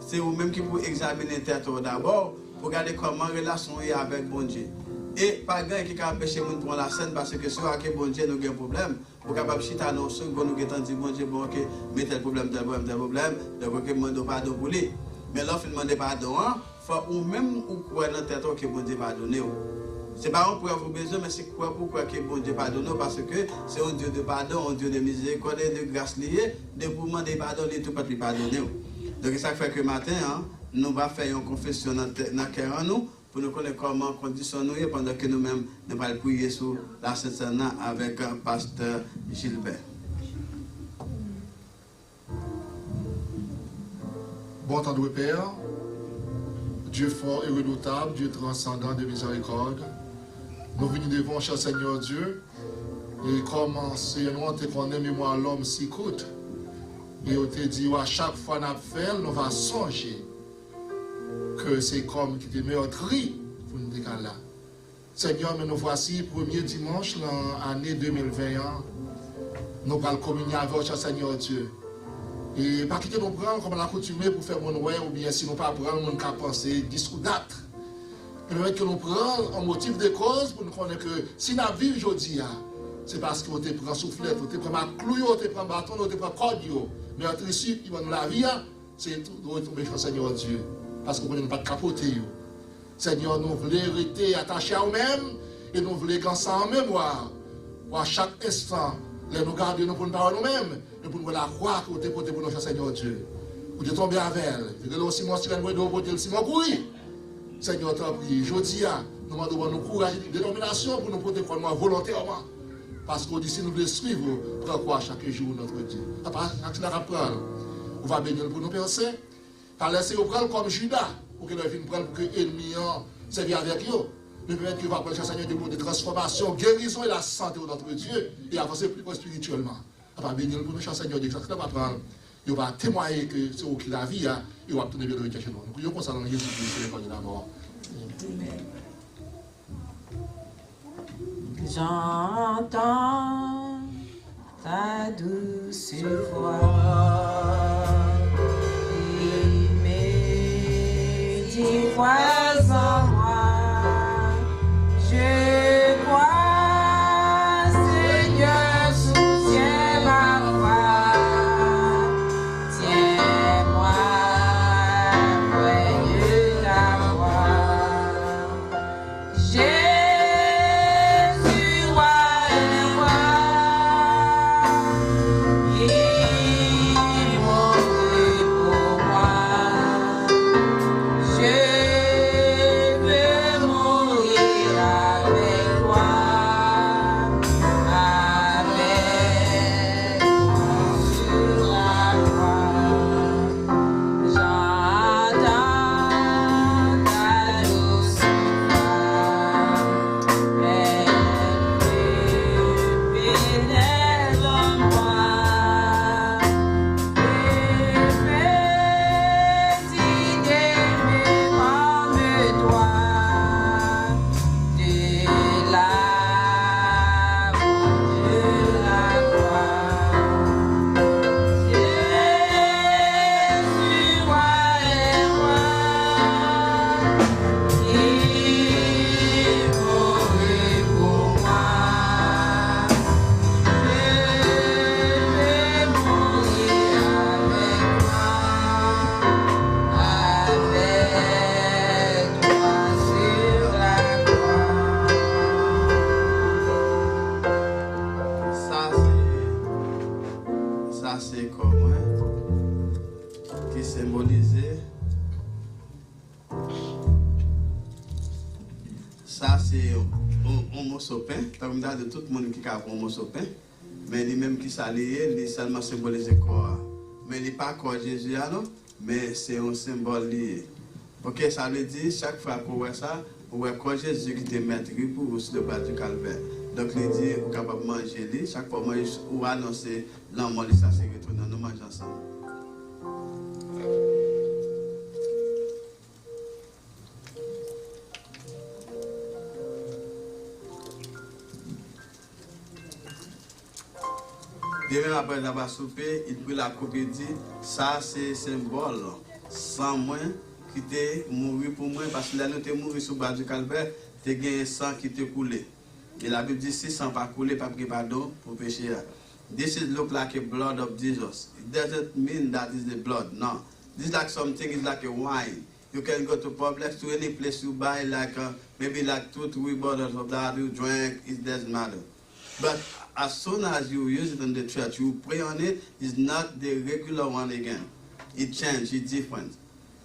c'est vous même qui pour examiner tête d'abord pour regarder comment relation est avec bon Dieu. Et pas grand qui a empêché de prendre la scène parce que si on a bon Dieu, nous avons un problème. Pour capable chita nous sommes nous avons dit bon Dieu, bon, ok, mettez le problème, donc ok, demande pardon pour lui. Mais là, il demande pardon, il faut ou même ou croire dans tête que bon Dieu pardonne. C'est pas un pour vous besoin, mais c'est quoi pourquoi que bon Dieu pardonne parce que c'est un Dieu de pardon, un Dieu de miséricorde et de grâce liée, de pour demander pardon et tout pas lui pardonner. Donc ça fait que matin, nous va faire une confession dans le cœur en nous. Pour nous connaître comment conditionner pendant que nous-mêmes nous allons prier sur la Sainte Seine avec le pasteur Gilbert. Bon temps de Père, Dieu fort et redoutable, Dieu transcendant de miséricorde, nous venons devant, cher Seigneur Dieu, et comme Seigneur, nous te connaissons, moi l'homme si coûte, et on te dit à chaque fois nous fait, nous allons songer. Que c'est comme qui te meurtri pour nous décaler là. Seigneur, mais nous voici, premier dimanche dans l'année 2021, nous allons communier avec votre Seigneur Dieu. Et pas quitter nous prendre comme l'accoutumé pour faire mon ouais, ou bien si nous pas prendre, nous pas penser discours date. Mais que nous prenons un motif de cause pour nous connaître que si nous vivons aujourd'hui, c'est parce qu'on te prend soufflette, on te prend ma clou, on te prend bâton, on te prend corde. Mais entre ici, qui va nous la vie, c'est tout de retomber sur Seigneur Dieu. Parce qu'on ne peut pas capoter. Seigneur, nous voulons rester attachés à nous-mêmes et nous voulons garder ça en mémoire. Pour à chaque instant, nous garder nous pour nous parler nous-mêmes et pour nous la croix que vous avez pour nous, Seigneur Dieu. Vous êtes tombé avec elle. Vous êtes aussi mon sirène, vous êtes aussi mon courir. Seigneur, t'en prie. Je dis, nous demandons nous courage et détermination pour nous protéger volontairement. Parce qu'on dit, si nous voulons suivre, pour quoi chaque jour notre Dieu. Après, on va bénir pour nous penser. Pas laisser vous prendre comme Judas, pour que nous puissions prendre pour que l'ennemi serve avec eux. Mais peut-être qu'il va prendre le Seigneur de transformation, guérison et la santé de notre Dieu et avancer plus spirituellement. On va bénir pour nous, cher Seigneur Dieu. Ça va prendre. Il va témoigner que c'est où qu'il a la vie, il va tourner vers le chez nous. Nous prions comme ça dans Jésus-Christ, le la mort. J'entends ta douce voix qui me dit crois en moi. Je crois, Seigneur, soutiens ma foi. Tiens-moi près de ta voix. Ça, c'est un morceau de pain. Comme de tout le monde qui a un morceau de pain. Mais lui-même qui s'allie, il seulement symbolise le corps. Mais il n'est pas corps Jésus, mais c'est un symbole lié. Ok, ça veut dire, chaque fois qu'on voit ça, on voit corps Jésus qui te met pour vous sur le bas du calvaire. Donc, il dit, vous êtes capable de manger, chaque fois on annoncer l'amour, ça c'est retourné, nous mangeons ensemble. Demain après avoir soupé, il prit la coupe et dit, ça c'est symbole, sans moi qui t'est mouru pour moi, parce que là nous t'es mouru sous le bas du calvaire, t'es gagné sang qui t'est coulé. Et la Bible dit, si sang pas coulé, pas pris pardon pour péché. This is look like a blood of Jesus. It doesn't mean that is the blood, no. This is like something, it's like a wine. You can go to Publix, to any place you buy, like maybe like 2-3 bottles of that, you drink, it doesn't matter. But as soon as you use it in the church, you pray on it, it's not the regular one again. It changes, it's different.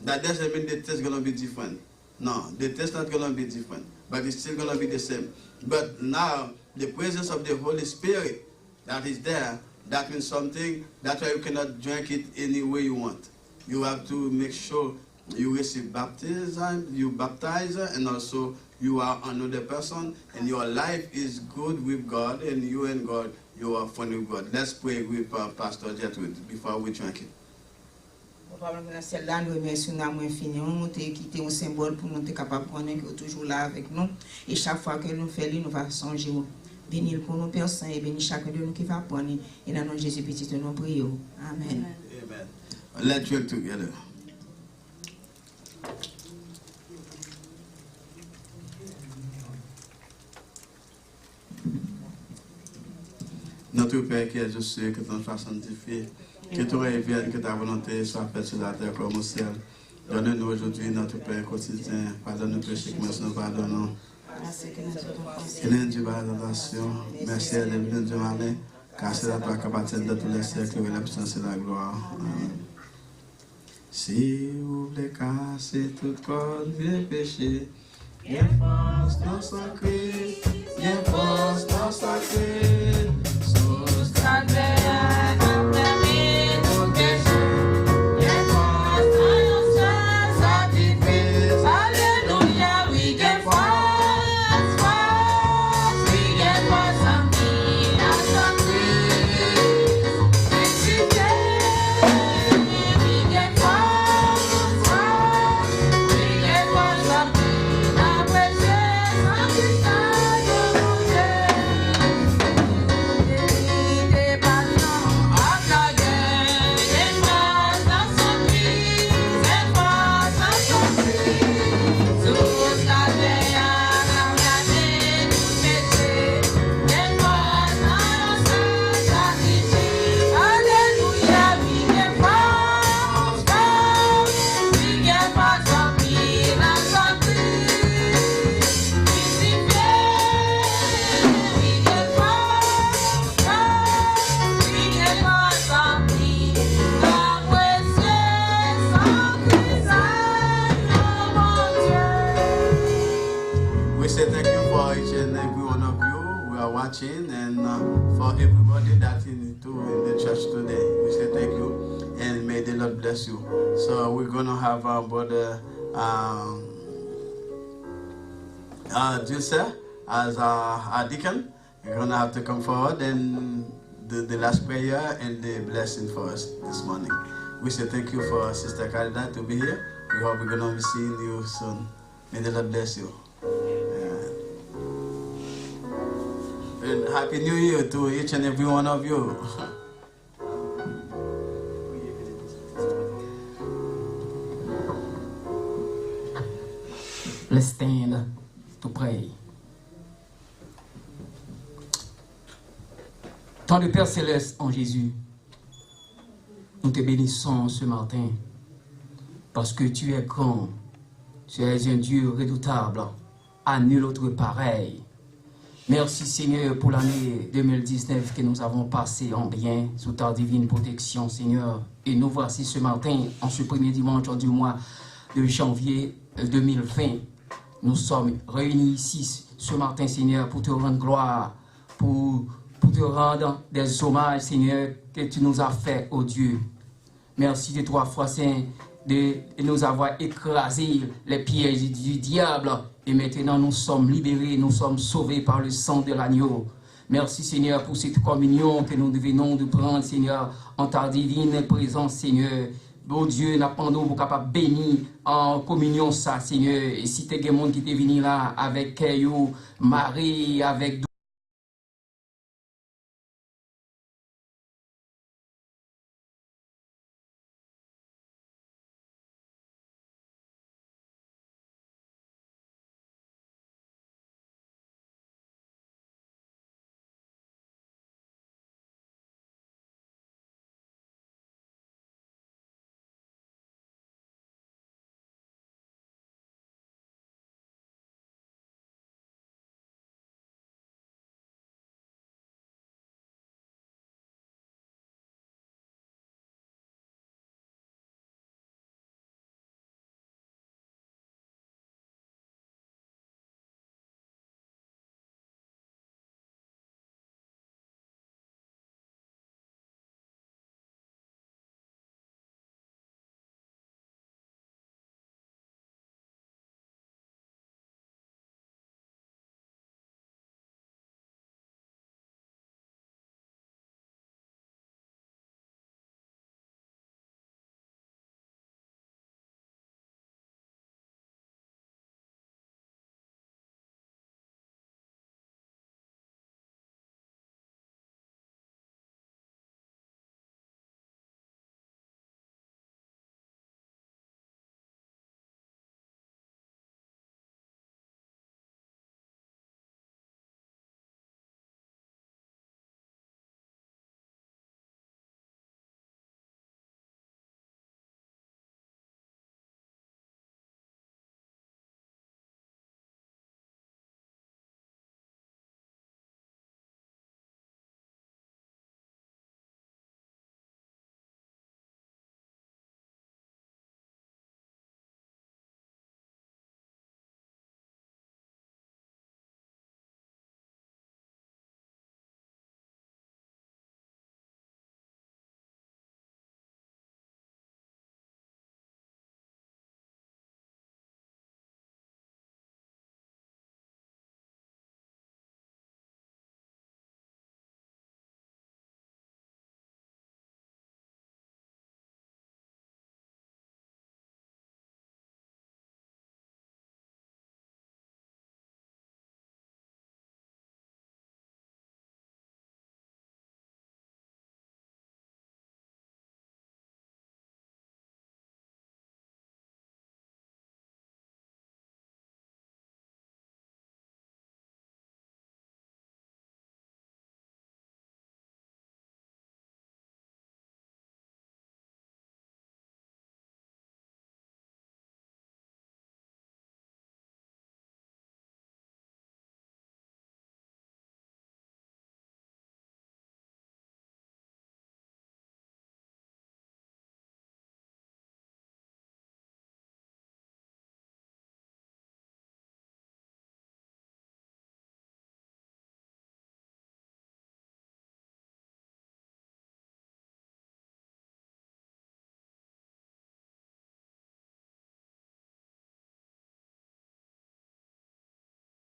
That doesn't mean the taste is going to be different. No, the taste is not going to be different, but it's still going to be the same. But now, the presence of the Holy Spirit that is there, that means something, that's why you cannot drink it any way you want. You have to make sure you receive baptism, you baptize, and also you are another person, and your life is good with God, and you and God, you are fun with God. Let's pray with Pastor Jetwood before we drink it. Celle-là, nous remercions l'amour infini. Nous avons quitté un symbole pour nous être capables de connaître que toujours là avec nous. Et chaque fois que nous faisons, nous allons songer. Bénir pour nos personnes et bénir chacun de nous qui va prendre. Et dans le nom de Jésus petit, nous prions. Amen. Amen. Let's drink together. Notre Père qui est juste, que ton soit sanctifié, que ton règne vienne, que ta volonté soit faite sur la terre comme au ciel. Donne-nous aujourd'hui notre Père quotidien. Pardonne nos péchés comme nous pardonnons. Et n'aie pas la tentation. Merci à l'Évangile du malin, car c'est la toi qui appartient de tous les siècles et la puissance et la gloire. Amen. Si vous voulez casser toute corde, viens pécher. Viens force dans son Christ, viens force dans son Christ. Sous sa terre, condamné tout péché. Viens force dans son sacrifice. Alléluia, oui, viens force, force. Oui, viens force en vie, à son Christ. Ressuscité, oui, viens force, force. Oui, viens force en vie. And for everybody that in the church today, we say thank you and may the Lord bless you. So we're gonna have our brother Jose as our deacon. You're gonna have to come forward and do the last prayer and the blessing for us this morning. We say thank you for Sister Caridad to be here. We hope we're gonna be seeing you soon. May the Lord bless you. And Happy New Year to each and every one of you. Let's stand to pray. Tant de Père Céleste en Jésus, nous te bénissons ce matin parce que tu es grand, tu es un Dieu redoutable, à nul autre pareil. Merci Seigneur pour l'année 2019 que nous avons passée en bien sous ta divine protection Seigneur. Et nous voici ce matin, en ce premier dimanche du mois de janvier 2020. Nous sommes réunis ici ce matin Seigneur pour te rendre gloire, pour te rendre des hommages Seigneur que tu nous as fait oh Dieu. Merci de toi foi Saint de nous avoir écrasé les pièges du diable. Et maintenant, nous sommes libérés, nous sommes sauvés par le sang de l'agneau. Merci, Seigneur, pour cette communion que nous venons de prendre, Seigneur, en ta divine présence, Seigneur. Bon Dieu, n'a pas nous capable bénir en communion, ça, Seigneur. Et si tu es quelqu'un qui est venu là avec Marie, avec